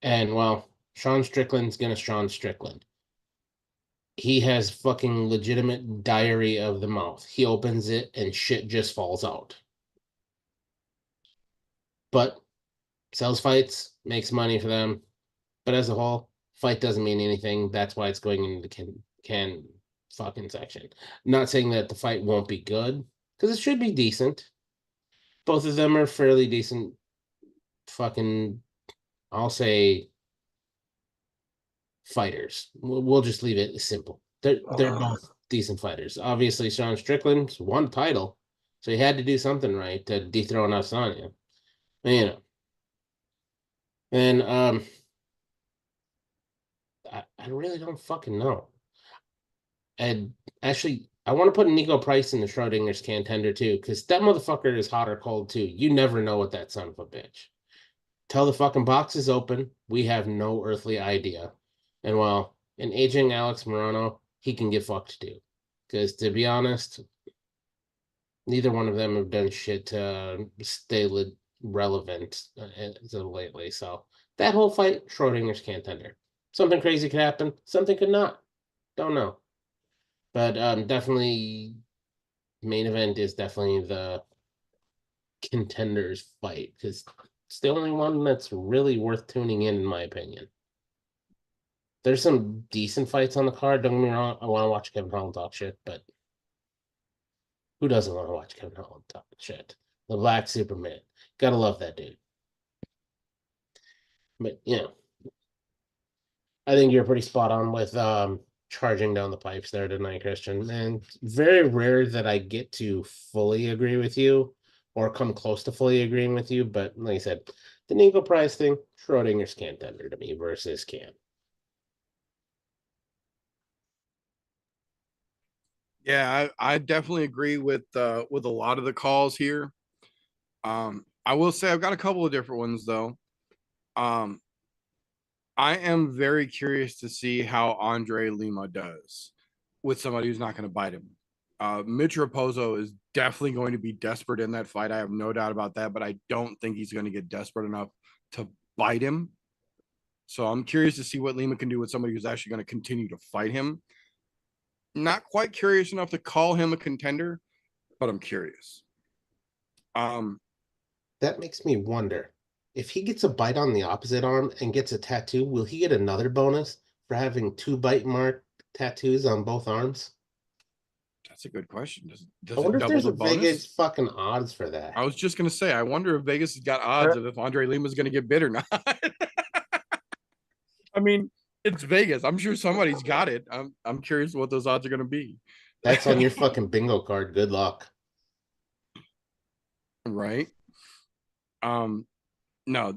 And, well, Sean Strickland's gonna Sean Strickland. He has fucking legitimate diarrhea of the mouth. He opens it and shit just falls out. But sells fights, makes money for them. But as a whole, fight doesn't mean anything. That's why it's going into the can fucking section. Not saying that the fight won't be good, because it should be decent. Both of them are fairly decent fucking, I'll say, fighters. We'll just leave it simple. They're both decent fighters. Obviously, Sean Strickland's won title, so he had to do something right to dethrone Adesanya. You know. And I really don't fucking know. And actually, I want to put Nico Price in the Schrodinger's contender too, because that motherfucker is hot or cold too. You never know with that son of a bitch. Till the fucking box is open, we have no earthly idea. And while an aging Alex Morano, he can get fucked too. Because to be honest, neither one of them have done shit to stay relevant as of lately. So that whole fight, Schrodinger's contender. Something crazy could happen. Something could not. Don't know. But definitely, main event is definitely the contenders fight because it's the only one that's really worth tuning in my opinion. There's some decent fights on the card. Don't get me wrong. I want to watch Kevin Holland talk shit, but who doesn't want to watch Kevin Holland talk shit? The Black Superman. Gotta love that dude. But I think you're pretty spot on with charging down the pipes there tonight, Christian. And very rare that I get to fully agree with you or come close to fully agreeing with you. But like I said, the Nico Price thing, Schrodinger's contender to me versus Cam. Yeah, I definitely agree with a lot of the calls here. I will say I've got a couple of different ones though. I am very curious to see how Andre Lima does with somebody who's not going to bite him. Mitch Raposo is definitely going to be desperate in that fight. I have no doubt about that, but I don't think he's going to get desperate enough to bite him. So I'm curious to see what Lima can do with somebody who's actually going to continue to fight him. Not quite curious enough to call him a contender, but I'm curious. That makes me wonder if he gets a bite on the opposite arm and gets a tattoo, will he get another bonus for having 2 bite mark tattoos on both arms? That's a good question. Does I wonder it if double there's the a bonus? Vegas fucking odds for that. I was just gonna say, I wonder if Vegas has got odds of if Andre Lima's gonna get bit or not. I mean, it's Vegas. I'm sure somebody's got it. I'm curious what those odds are gonna be. That's on your fucking bingo card. Good luck. Right. No,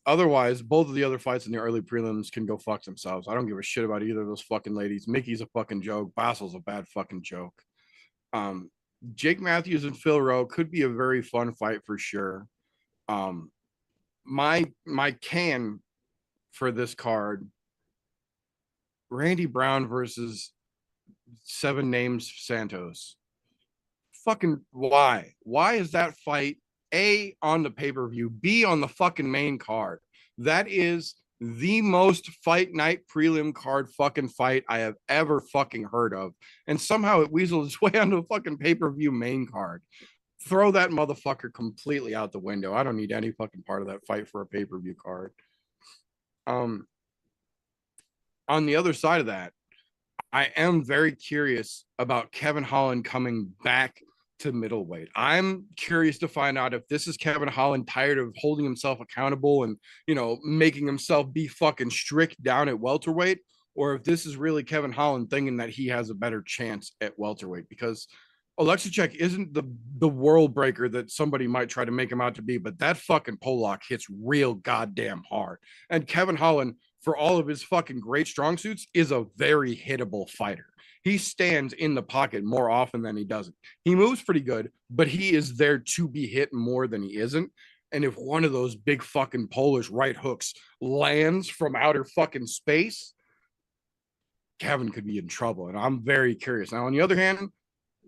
otherwise both of the other fights in the early prelims can go fuck themselves. I don't give a shit about either of those fucking ladies. Mickey's a fucking joke. Bassel's a bad fucking joke. Jake Matthews and Phil Rowe could be a very fun fight for sure. My can for this card, Randy Brown versus 7 Names Santos. Fucking why? Why is that fight A on the pay-per-view, B on the fucking main card? That is the most fight night prelim card fucking fight I have ever fucking heard of. And somehow it weaseled its way onto a fucking pay-per-view main card. Throw that motherfucker completely out the window. I don't need any fucking part of that fight for a pay-per-view card. On the other side of that, I am very curious about Kevin Holland coming back to middleweight. I'm curious to find out if this is Kevin Holland tired of holding himself accountable and, making himself be fucking strict down at welterweight, or if this is really Kevin Holland thinking that he has a better chance at welterweight, because Oleksiejczuk isn't the world breaker that somebody might try to make him out to be, but that fucking Polak hits real goddamn hard. And Kevin Holland, for all of his fucking great strong suits, is a very hittable fighter. He stands in the pocket more often than he doesn't. He moves pretty good, but he is there to be hit more than he isn't. And if one of those big fucking Polish right hooks lands from outer fucking space, Kevin could be in trouble. And I'm very curious. Now, on the other hand,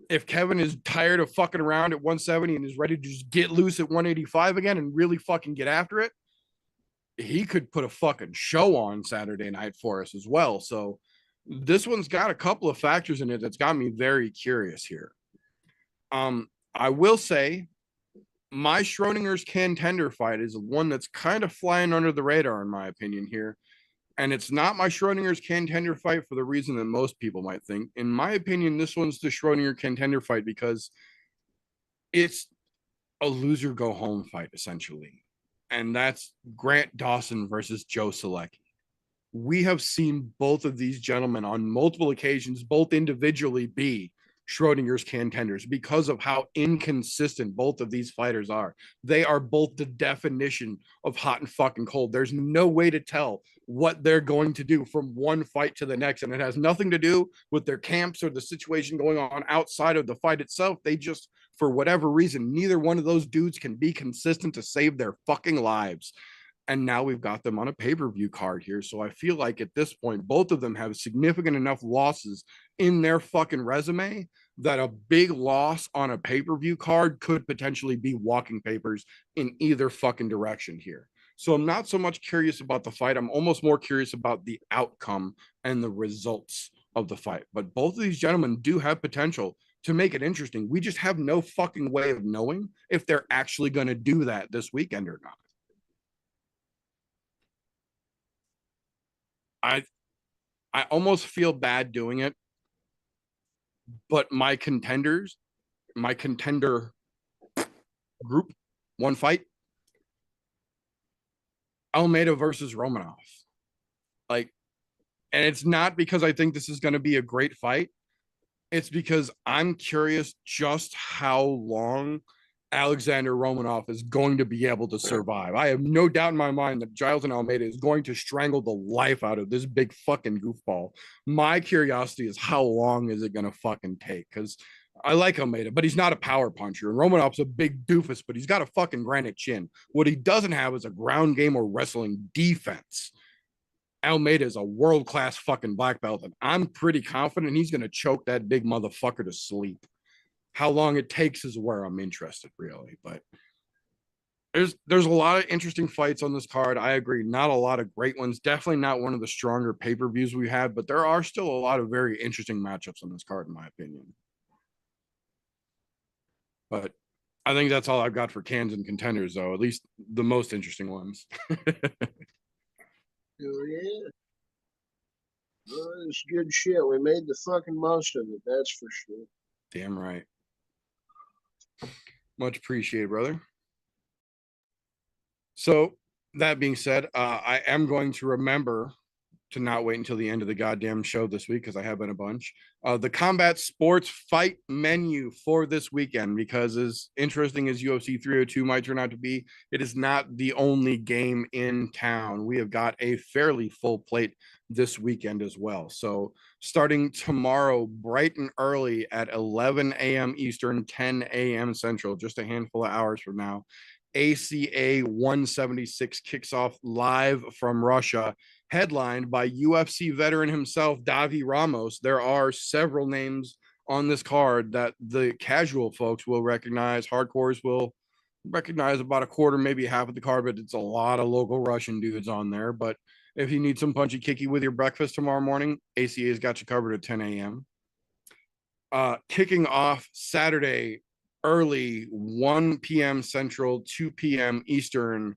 if Kevin is tired of fucking around at 170 and is ready to just get loose at 185 again and really fucking get after it, he could put a fucking show on Saturday night for us as well. So this one's got a couple of factors in it that's got me very curious here. I will say my Schrodinger's contender fight is one that's kind of flying under the radar, in my opinion here. And it's not my Schrodinger's contender fight for the reason that most people might think. In my opinion, this one's the Schrodinger contender fight because it's a loser go home fight, essentially. And that's Grant Dawson versus Joe Selecki. We have seen both of these gentlemen on multiple occasions, both individually, be Schrodinger's contenders because of how inconsistent both of these fighters are. They are both the definition of hot and fucking cold. There's no way to tell what they're going to do from one fight to the next. And it has nothing to do with their camps or the situation going on outside of the fight itself. They just, for whatever reason, neither one of those dudes can be consistent to save their fucking lives. And now we've got them on a pay-per-view card here. So I feel like at this point, both of them have significant enough losses in their fucking resume that a big loss on a pay-per-view card could potentially be walking papers in either fucking direction here. So I'm not so much curious about the fight. I'm almost more curious about the outcome and the results of the fight. But both of these gentlemen do have potential to make it interesting. We just have no fucking way of knowing if they're actually going to do that this weekend or not. I almost feel bad doing it, but my contender group, one fight, Almeida versus Romanov. Like, and it's not because I think this is going to be a great fight. It's because I'm curious just how long Alexander Romanov is going to be able to survive. I have no doubt in my mind that Giles and Almeida is going to strangle the life out of this big fucking goofball. My curiosity is how long is it going to fucking take? Because I like Almeida, but he's not a power puncher. And Romanov's a big doofus, but he's got a fucking granite chin. What he doesn't have is a ground game or wrestling defense. Almeida is a world-class fucking black belt, and I'm pretty confident he's going to choke that big motherfucker to sleep. How long it takes is where I'm interested, really. But there's a lot of interesting fights on this card. I agree. Not a lot of great ones. Definitely not one of the stronger pay-per-views we had, but there are still a lot of very interesting matchups on this card, in my opinion. But I think that's all I've got for cans and contenders, though. At least the most interesting ones. Oh, yeah. Well, it's good shit. We made the fucking most of it, that's for sure. Damn right. Much appreciated, brother. So that being said, I am going to remember to not wait until the end of the goddamn show this week, because I have been a bunch. The combat sports fight menu for this weekend, because as interesting as UFC 302 might turn out to be, it is not the only game in town. We have got a fairly full plate this weekend as well. So starting tomorrow, bright and early at 11 a.m. Eastern, 10 a.m. Central, just a handful of hours from now, ACA 176 kicks off live from Russia, headlined by UFC veteran himself, Davi Ramos. There are several names on this card that the casual folks will recognize. Hardcores will recognize about a quarter, maybe half of the card, but it's a lot of local Russian dudes on there. But if you need some punchy kicky with your breakfast tomorrow morning, ACA's got you covered at 10 a.m. Kicking off Saturday early, 1 p.m. Central, 2 p.m. Eastern,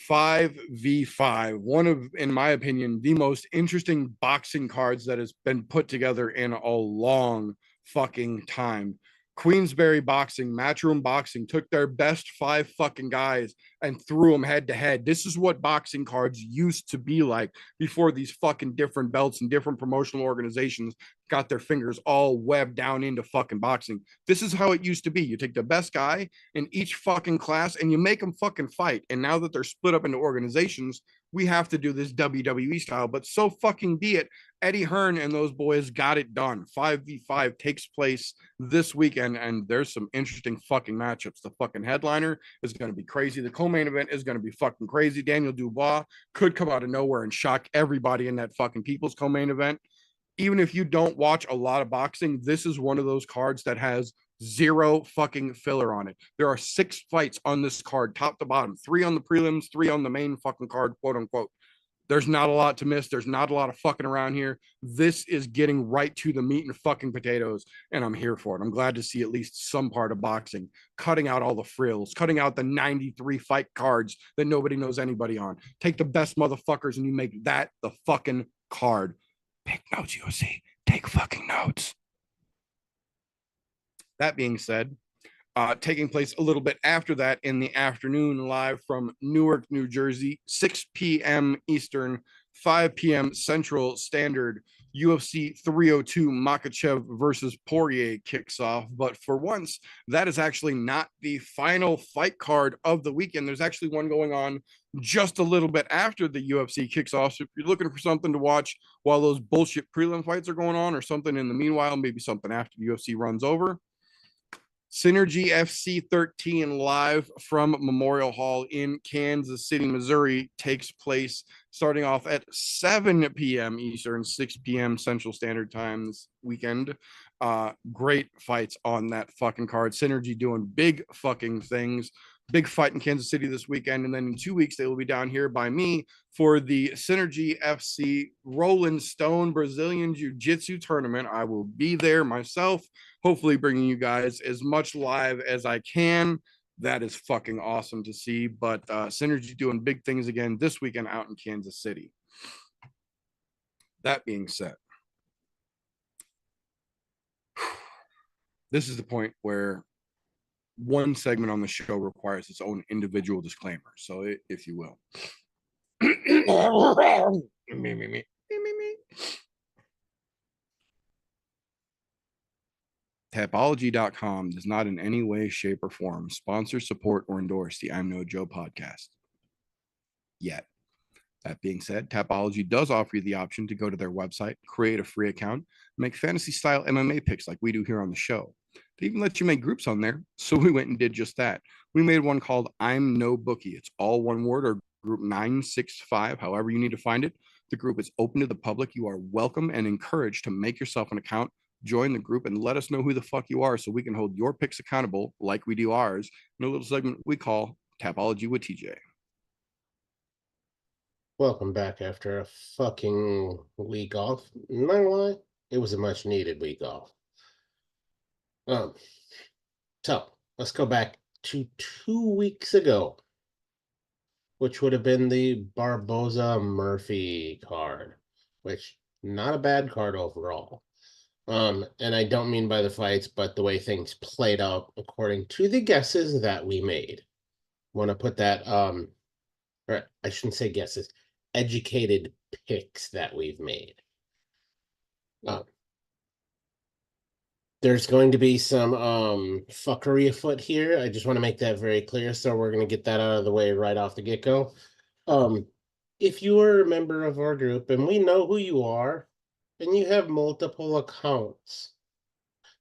5v5, one of, in my opinion, the most interesting boxing cards that has been put together in a long fucking time. Queensbury Boxing, Matchroom Boxing took their best 5 fucking guys and threw them head to head. This is what boxing cards used to be like before these fucking different belts and different promotional organizations got their fingers all webbed down into fucking boxing. This is how it used to be. You take the best guy in each fucking class and you make them fucking fight. And now that they're split up into organizations, we have to do this WWE style, but so fucking be it. Eddie Hearn and those boys got it done. 5v5 takes place this weekend, and there's some interesting fucking matchups. The fucking headliner is going to be crazy. The co-main event is going to be fucking crazy. Daniel Dubois could come out of nowhere and shock everybody in that fucking people's co-main event. Even if you don't watch a lot of boxing, this is one of those cards that has zero fucking filler on it. There are 6 fights on this card, top to bottom, 3 on the prelims, 3 on the main fucking card, quote unquote. There's not a lot to miss. There's not a lot of fucking around here. This is getting right to the meat and fucking potatoes, and I'm here for it. I'm glad to see at least some part of boxing, cutting out all the frills, cutting out the 93 fight cards that nobody knows anybody on. Take the best motherfuckers and you make that the fucking card. Take notes, UFC. Take fucking notes. That being said, taking place a little bit after that in the afternoon, live from Newark, New Jersey, 6 p.m. Eastern, 5 p.m. Central Standard, UFC 302 Makhachev versus Poirier kicks off. But for once, that is actually not the final fight card of the weekend. There's actually one going on just a little bit after the UFC kicks off. So if you're looking for something to watch while those bullshit prelim fights are going on, or something in the meanwhile, maybe something after the UFC runs over, Synergy FC 13 live from Memorial Hall in Kansas City, Missouri takes place starting off at 7 p.m. Eastern, 6 p.m. Central Standard Time this weekend. Great fights on that fucking card. Synergy doing big fucking things. Big fight in Kansas City this weekend. And then in 2 weeks, they will be down here by me for the Synergy FC Rolling Stone Brazilian Jiu-Jitsu tournament. I will be there myself, hopefully bringing you guys as much live as I can. That is fucking awesome to see. But Synergy doing big things again this weekend out in Kansas City. That being said, this is the point where one segment on the show requires its own individual disclaimer. So, if you will. Tapology.com does not in any way, shape, or form sponsor, support, or endorse the I'm No Joe podcast. Yet. That being said, Tapology does offer you the option to go to their website, create a free account, make fantasy-style MMA picks like we do here on the show. They even let you make groups on there, so we went and did just that. We made one called I'm No Bookie. It's all one word, or group 965, however you need to find it. The group is open to the public. You are welcome and encouraged to make yourself an account, join the group, and let us know who the fuck you are so we can hold your picks accountable like we do ours in a little segment we call Tapology with TJ. Welcome back after a fucking week off. Not gonna lie, it was a much needed week off. So let's go back to 2 weeks ago, which would have been the Barboza Murphy card, which not a bad card overall. And I don't mean by the fights, but the way things played out according to the guesses that we made. Want to put that, or I shouldn't say guesses, educated picks that we've made. There's going to be some fuckery afoot here. I just want to make that very clear, so we're going to get that out of the way right off the get-go. If you are a member of our group, and we know who you are, and you have multiple accounts,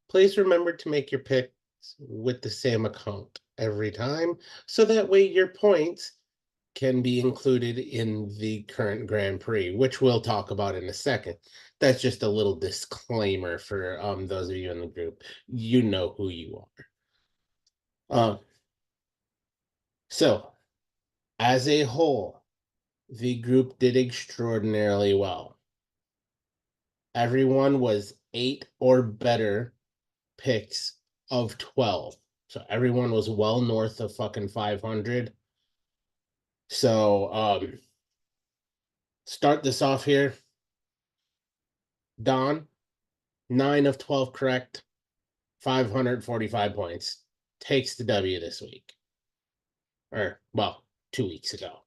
please remember to make your picks with the same account every time, so that way your points can be included in the current Grand Prix, which we'll talk about in a second. That's just a little disclaimer for those of you in the group. You know who you are. So, as a whole, the group did extraordinarily well. Everyone was 8 or better picks of 12. So everyone was well north of fucking 500. So, start this off here. Don, 9 of 12 correct, 545 points. Takes the W this week. Or, well, 2 weeks ago.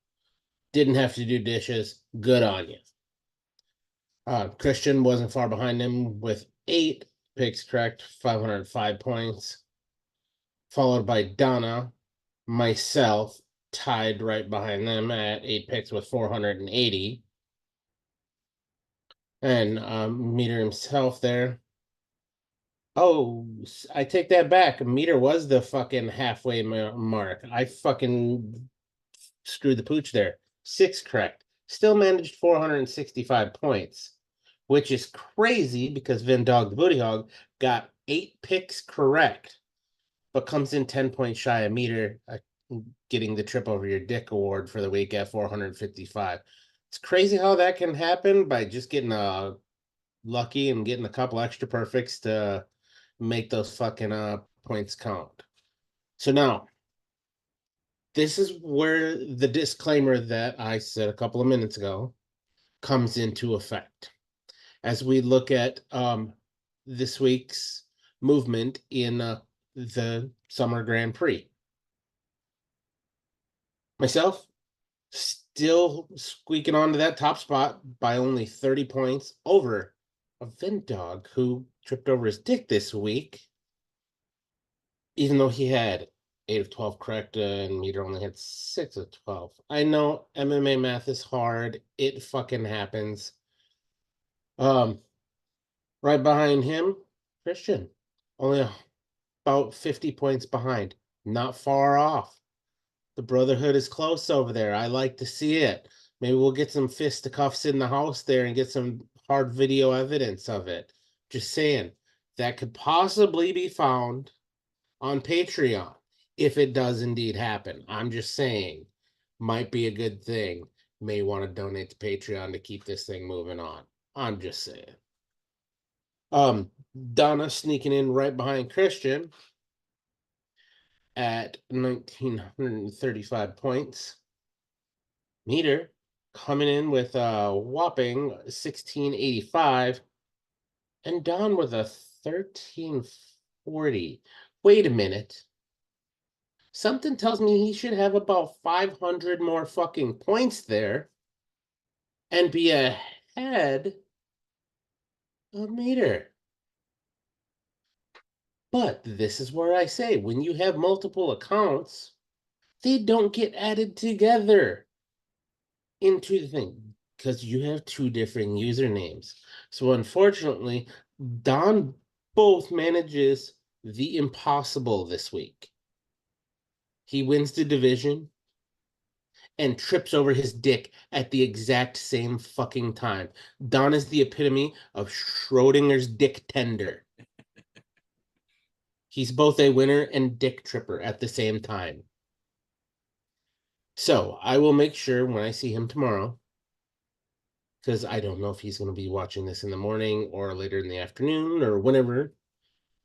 Didn't have to do dishes. Good on you. Christian wasn't far behind him with 8 picks correct, 505 points. Followed by Donna, myself, tied right behind them at 8 picks with 480. And Meter himself there. Oh, I take that back. Meter was the fucking halfway mark. I fucking screwed the pooch there. 6 correct. Still managed 465 points, which is crazy because Vin Dog the Booty Hog got 8 picks correct, but comes in 10 points shy of Meter, getting the Trip Over Your Dick award for the week at 455. It's crazy how that can happen by just getting lucky and getting a couple extra perfects to make those fucking points count. So now, this is where the disclaimer that I said a couple of minutes ago comes into effect. As we look at this week's movement in the Summer Grand Prix. Myself, still squeaking onto that top spot by only 30 points over a vent dog who tripped over his dick this week, even though he had 8 of 12 correct and Meter only had 6 of 12. I know MMA math is hard. It fucking happens. Right behind him, Christian. Only about 50 points behind. Not far off. The brotherhood is close over there. I like to see it. Maybe we'll get some fisticuffs in the house there and get some hard video evidence of it. Just saying. That could possibly be found on Patreon if it does indeed happen. I'm just saying. Might be a good thing. May want to donate to Patreon to keep this thing moving on. I'm just saying. Donna sneaking in right behind Christian at 1,935 points. Meter coming in with a whopping 1,685. And Don with a 1,340. Wait a minute. Something tells me he should have about 500 more fucking points there and be ahead of Meter. But this is where I say, when you have multiple accounts, they don't get added together into the thing because you have 2 different usernames. So unfortunately, Don both manages the impossible this week. He wins the division and trips over his dick at the exact same fucking time. Don is the epitome of Schrodinger's dick tender. He's both a winner and dick tripper at the same time. So I will make sure when I see him tomorrow, because I don't know if he's going to be watching this in the morning or later in the afternoon or whenever,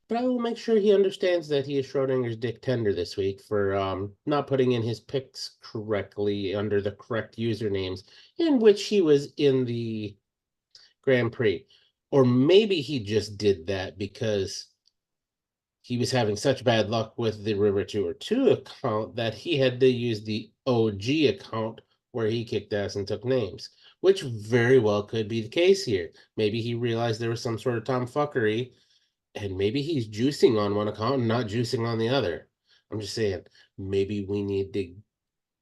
but I will make sure he understands that he is Schrodinger's dick tender this week for not putting in his picks correctly under the correct usernames in which he was in the Grand Prix. Or maybe he just did that because he was having such bad luck with the River Tour 2 account that he had to use the OG account where he kicked ass and took names, which very well could be the case here. Maybe he realized there was some sort of tomfuckery, and maybe he's juicing on one account and not juicing on the other. I'm just saying, maybe we need to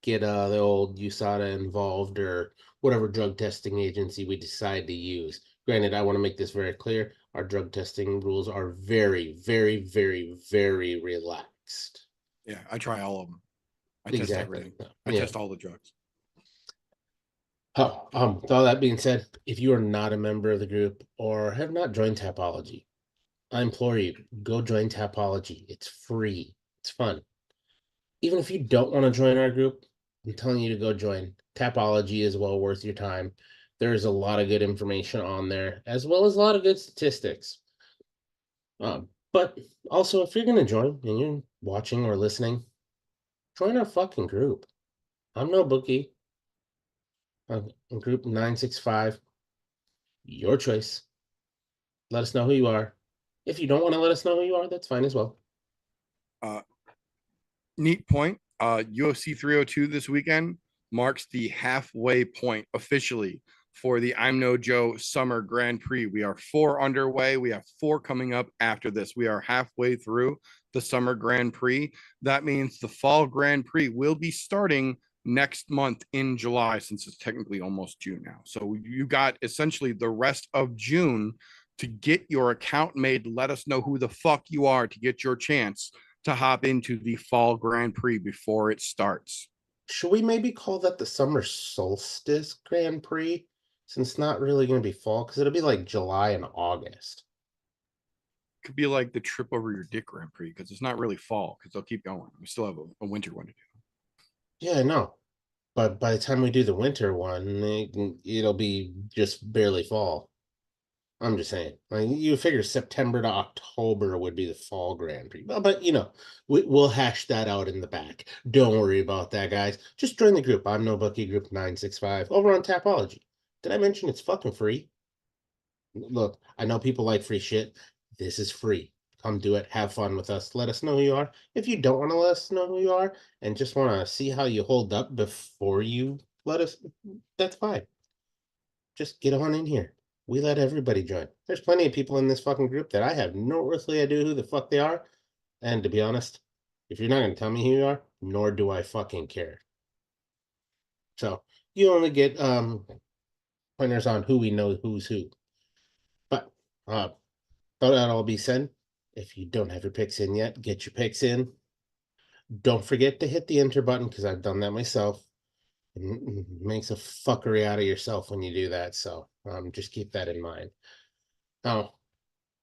get the old USADA involved or whatever drug testing agency we decide to use. Granted, I want to make this very clear. Our drug testing rules are very, very, very, very relaxed. Yeah, I try all of them. I Exactly. test everything. I test all the drugs. With all that being said, if you are not a member of the group or have not joined Tapology, I implore you, go join Tapology. It's free. It's fun. Even if you don't want to join our group, I'm telling you to go join. Tapology is well worth your time. There's a lot of good information on there, as well as a lot of good statistics. But also, if you're going to join and you're watching or listening, join our fucking group. I'm no bookie. Group 965. Your choice. Let us know who you are. If you don't want to let us know who you are, that's fine as well. Neat point. UFC 302 this weekend marks the halfway point officially for the I'm No Joe Summer Grand Prix. We are 4 underway. We have 4 coming up after this. We are halfway through the Summer Grand Prix. That means the Fall Grand Prix will be starting next month in July, since it's technically almost June now. So you got essentially the rest of June to get your account made. Let us know who the fuck you are to get your chance to hop into the Fall Grand Prix before it starts. Should we maybe call that the Summer Solstice Grand Prix? Since it's not really going to be fall, because it'll be like July and August. Could be like the trip over your dick Grand Prix, because it's not really fall, because they'll keep going. We still have a winter one to do. Yeah, I know. But by the time we do the winter one, it'll be just barely fall. I'm just saying. Like, you figure September to October would be the Fall Grand Prix. But you know, we'll hash that out in the back. Don't worry about that, guys. Just join the group. I'm No Bookie Group 965 over on Tapology. Did I mention it's fucking free? Look, I know people like free shit. This is free. Come do it. Have fun with us. Let us know who you are. If you don't want to let us know who you are and just want to see how you hold up before you let us, that's fine. Just get on in here. we let everybody join. There's plenty of people in this fucking group that I have no earthly idea who the fuck they are. And to be honest, if you're not going to tell me who you are, nor do I fucking care. So you only get pointers on who we know who's who. But though that all be said, if you don't have your picks in yet, get your picks in. Don't forget to hit the enter button because I've done that myself. It makes a fuckery out of yourself when you do that. So just keep that in mind. Now,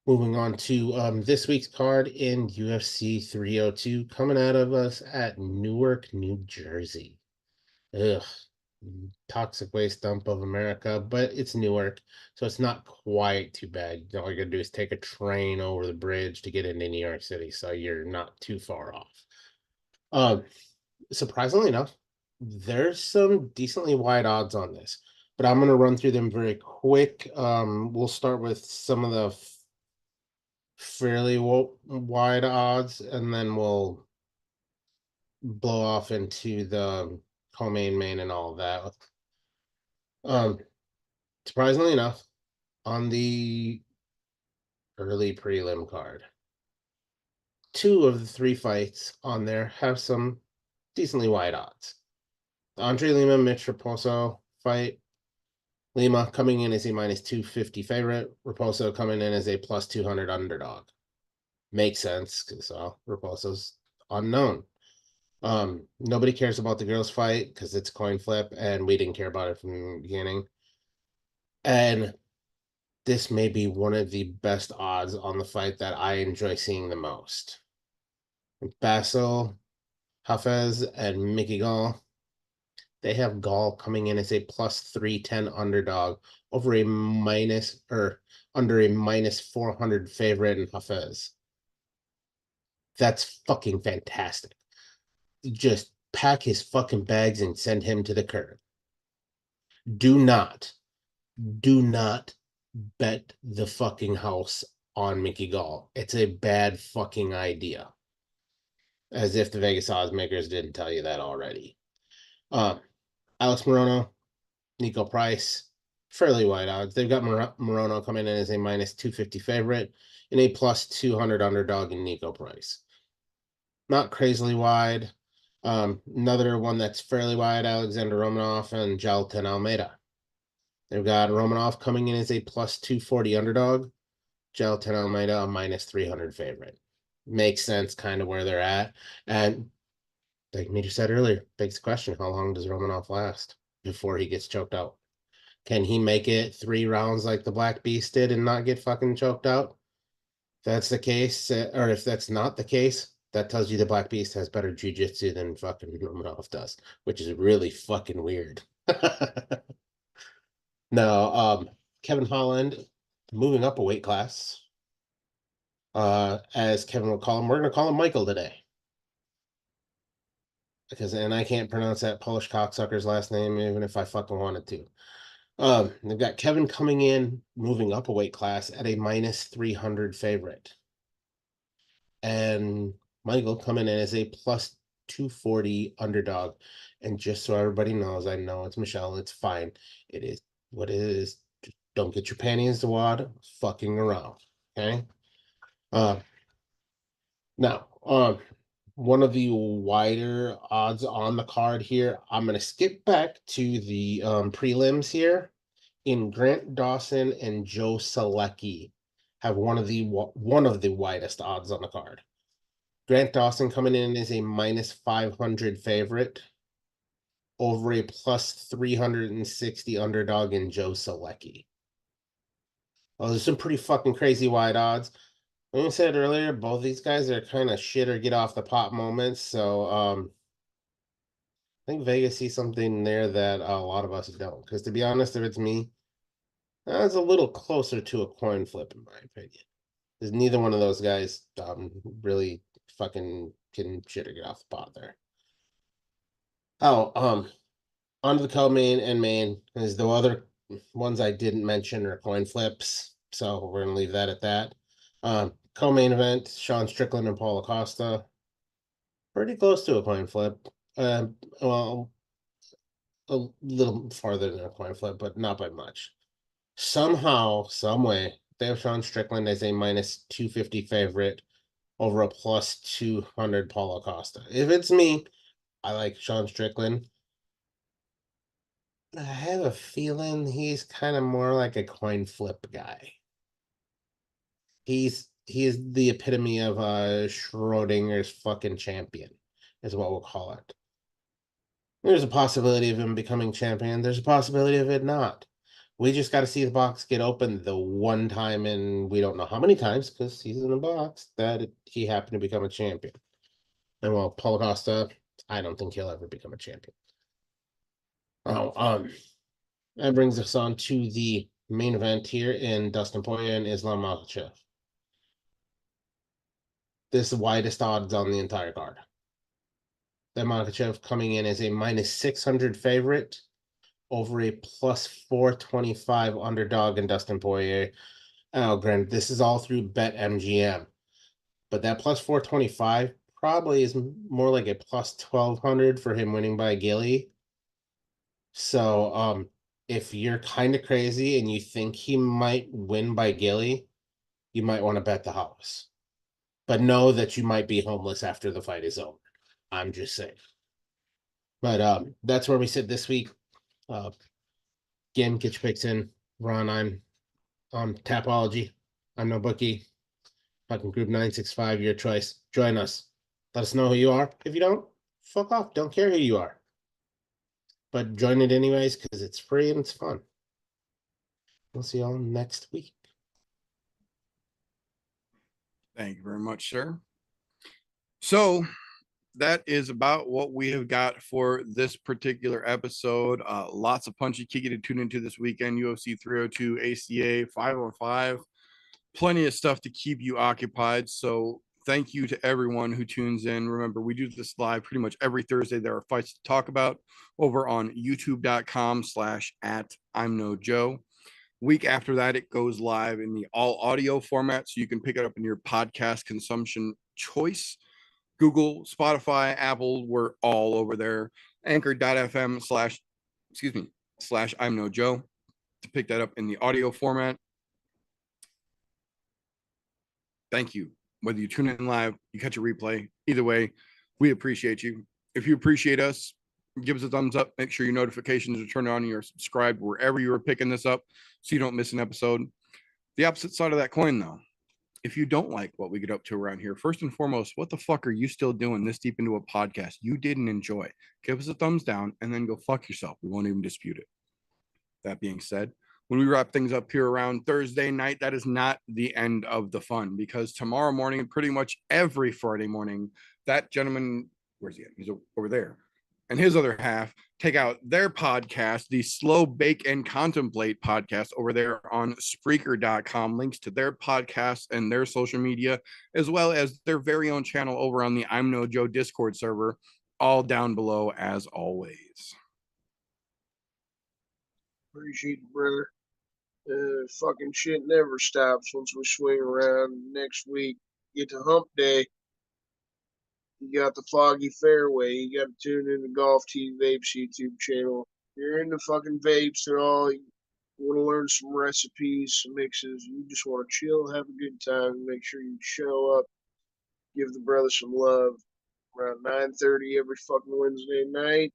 moving on to this week's card in UFC 302, coming out of us at Newark, New Jersey. Ugh. Toxic waste dump of America, but it's Newark, so it's not quite too bad. All you're gonna do is take a train over the bridge to get into New York City, so you're not too far off. Surprisingly enough, there's some decently wide odds on this, but I'm gonna run through them very quick. We'll start with some of the fairly wide odds, and then we'll blow off into the co-main and all of that. Surprisingly enough, on the early prelim card, 2 of the 3 fights on there have some decently wide odds. The Andre Lima Mitch Raposo fight, Lima coming in as a -250 favorite, Raposo coming in as a +200 underdog. Makes sense because Raposo's unknown. Nobody cares about the girls' fight because it's coin flip, and we didn't care about it from the beginning. And this may be one of the best odds on the fight that I enjoy seeing the most. Basil, Hafez, and Mickey Gall. They have Gall coming in as a +310 underdog over a under a -400 favorite in Hafez. That's fucking fantastic. Just pack his fucking bags and send him to the curb. Do not bet the fucking house on Mickey Gall. It's a bad fucking idea. As if the Vegas odds makers didn't tell you that already. Alex Morono, Nico Price, fairly wide odds. They've got Morono coming in as a -250 favorite and a +200 underdog in Nico Price. Not crazily wide. Another one that's fairly wide, Alexander Romanov and Jalton Almeida. They've got Romanov coming in as a +240 underdog. Jalton Almeida, a -300 favorite. Makes sense kind of where they're at. And like Meter said earlier, begs the question, how long does Romanov last before he gets choked out? Can he make it 3 rounds like the Black Beast did and not get fucking choked out? If that's the case, or if that's not the case, that tells you the Black Beast has better jiu-jitsu than fucking Romanov does, which is really fucking weird. No, Kevin Holland moving up a weight class. As Kevin will call him, we're gonna call him Michael today. And I can't pronounce that Polish cocksucker's last name, even if I fucking wanted to. They've got Kevin coming in, moving up a weight class at a -300 favorite. And Michael coming in as a +240 underdog. And just so everybody knows, I know it's Michelle, it's fine. It is what it is. Just don't get your panties to wad fucking around. Okay. Now, one of the wider odds on the card here, I'm going to skip back to the prelims here. In Grant Dawson and Joe Selecki have one of the widest odds on the card. Grant Dawson coming in as a -500 favorite over a +360 underdog in Joe Selecki. Well, there's some pretty fucking crazy wide odds. Like I said earlier, both these guys are kind of shit or get off the pot moments. So I think Vegas sees something there that a lot of us don't. Because to be honest, if it's me, that's a little closer to a coin flip, in my opinion. Because neither one of those guys really fucking can shit or get off the pot there. Oh, onto the co-main and main is the other ones I didn't mention are coin flips. So we're gonna leave that at that. Co-main event, Sean Strickland and Paul Acosta. Pretty close to a coin flip. Well, a little farther than a coin flip, but not by much. Somehow, some way, they have Sean Strickland as a minus 250 favorite over a plus 200 Paulo Costa. If it's me, I like Sean Strickland. I have a feeling he's kind of more like a coin flip guy. He is the epitome of Schrodinger's fucking champion, is what we'll call it. There's a possibility of him becoming champion. There's a possibility of it not. We just got to see the box get open the one time, and we don't know how many times because he's in the box that he happened to become a champion. And well, Paulo Costa, I don't think he'll ever become a champion. That brings us on to the main event here in Dustin Poirier and Islam Makhachev. This is the widest odds on the entire card. That Makhachev coming in as a minus 600 favorite over a plus 425 underdog in Dustin Poirier. Oh, granted, this is all through BetMGM, but that plus 425 probably is more like a plus 1200 for him winning by Gilly. So, if you're kind of crazy and you think he might win by Gilly, you might want to bet the house. But know that you might be homeless after the fight is over. I'm just saying. But that's where we sit this week. Again, get your picks in. Ron, I'm on Tapology. I'm no bookie. Fucking Group 965, your choice. Join us. Let us know who you are. If you don't, fuck off. Don't care who you are. But join it anyways because it's free and it's fun. We'll see y'all next week. Thank you very much, sir. So that is about what we have got for this particular episode. Lots of punchy kicky to tune into this weekend. UFC 302, ACA 505. Plenty of stuff to keep you occupied. So thank you to everyone who tunes in. Remember, we do this live pretty much every Thursday. There are fights to talk about over on youtube.com/@I'mNoJoe. Week after that, it goes live in the all audio format. So you can pick it up in your podcast consumption choice. Google, Spotify, Apple, we're all over there. Anchor.fm/I'm No Joe to pick that up in the audio format. Thank you. Whether you tune in live, you catch a replay, either way, we appreciate you. If you appreciate us, give us a thumbs up. Make sure your notifications are turned on and you're subscribed wherever you are picking this up so you don't miss an episode. The opposite side of that coin, though, if you don't like what we get up to around here, first and foremost, what the fuck are you still doing this deep into a podcast you didn't enjoy? Give us a thumbs down and then go fuck yourself. We won't even dispute it. That being said, when we wrap things up here around Thursday night, that is not the end of the fun because tomorrow morning and pretty much every Friday morning, that gentleman, where's he at? He's over there. And his other half take out their podcast, the Slow Bake and Contemplate podcast over there on Spreaker.com. Links to their podcast and their social media, as well as their very own channel over on the I'm No Joe Discord server, all down below as always. Appreciate it, brother. Fucking shit never stops once we swing around next week. Get to hump day. You got the Foggy Fairway. You got to tune in to Golf Tea Vape's YouTube channel. If you're into fucking vapes and all, you want to learn some recipes, some mixes, you just want to chill, have a good time, make sure you show up, give the brother some love. Around 9:30 every fucking Wednesday night.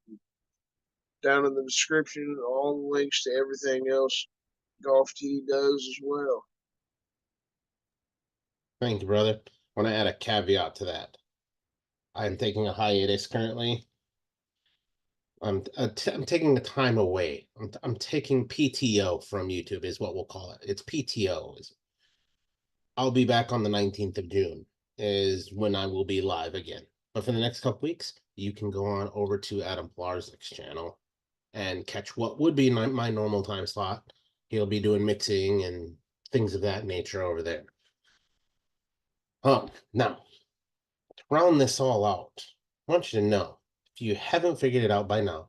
Down in the description, all the links to everything else Golf Tea does as well. Thank you, brother. I want to add a caveat to that. I'm taking a hiatus currently. I'm taking the time away. I'm taking PTO from YouTube is what we'll call it. It's PTO. I'll be back on the 19th of June is when I will be live again. But for the next couple weeks, you can go on over to Adam Blarzik's channel and catch what would be my normal time slot. He'll be doing mixing and things of that nature over there. Now, to round this all out, I want you to know, if you haven't figured it out by now,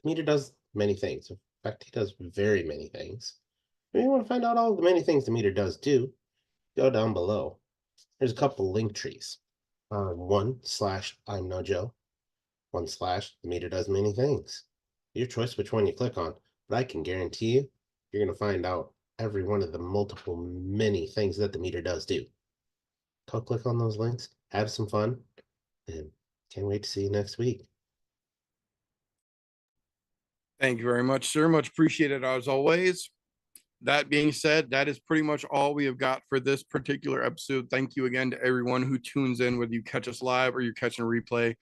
the meter does many things. In fact, he does very many things. If you want to find out all the many things the meter does do, go down below. There's a couple link trees. 1/I'm No Joe. 1/ the meter does many things. Your choice which one you click on, but I can guarantee you, you're going to find out every one of the multiple many things that the meter does do. Go click on those links, have some fun, and can't wait to see you next week. Thank you very much, sir. Much appreciated as always. That being said, that is pretty much all we have got for this particular episode. Thank you again to everyone who tunes in, whether you catch us live or you're catching a replay.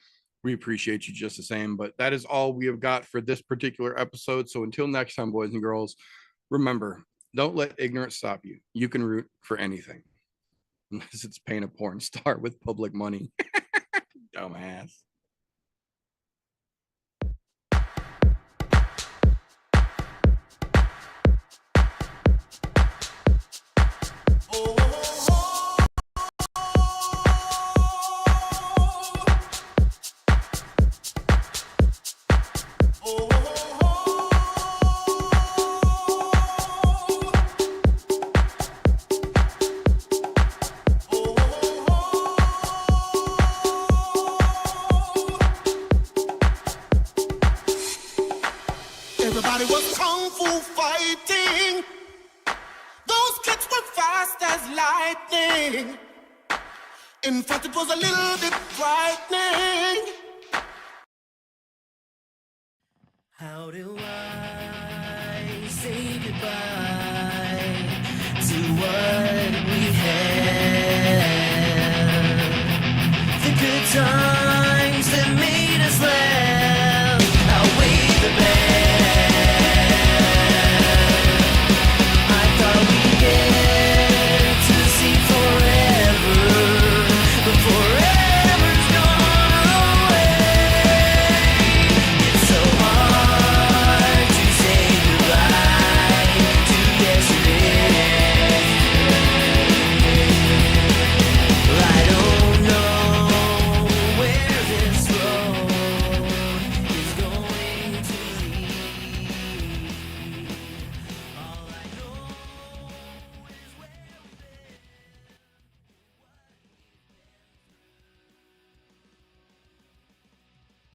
We appreciate you just the same. But that is all we have got for this particular episode. So until next time, boys and girls, remember, don't let ignorance stop you. You can root for anything, unless it's paying a porn star with public money. Dumbass. Everybody was kung fu fighting. Those kids were fast as lightning. In fact, it was a little bit frightening. How do I say goodbye to what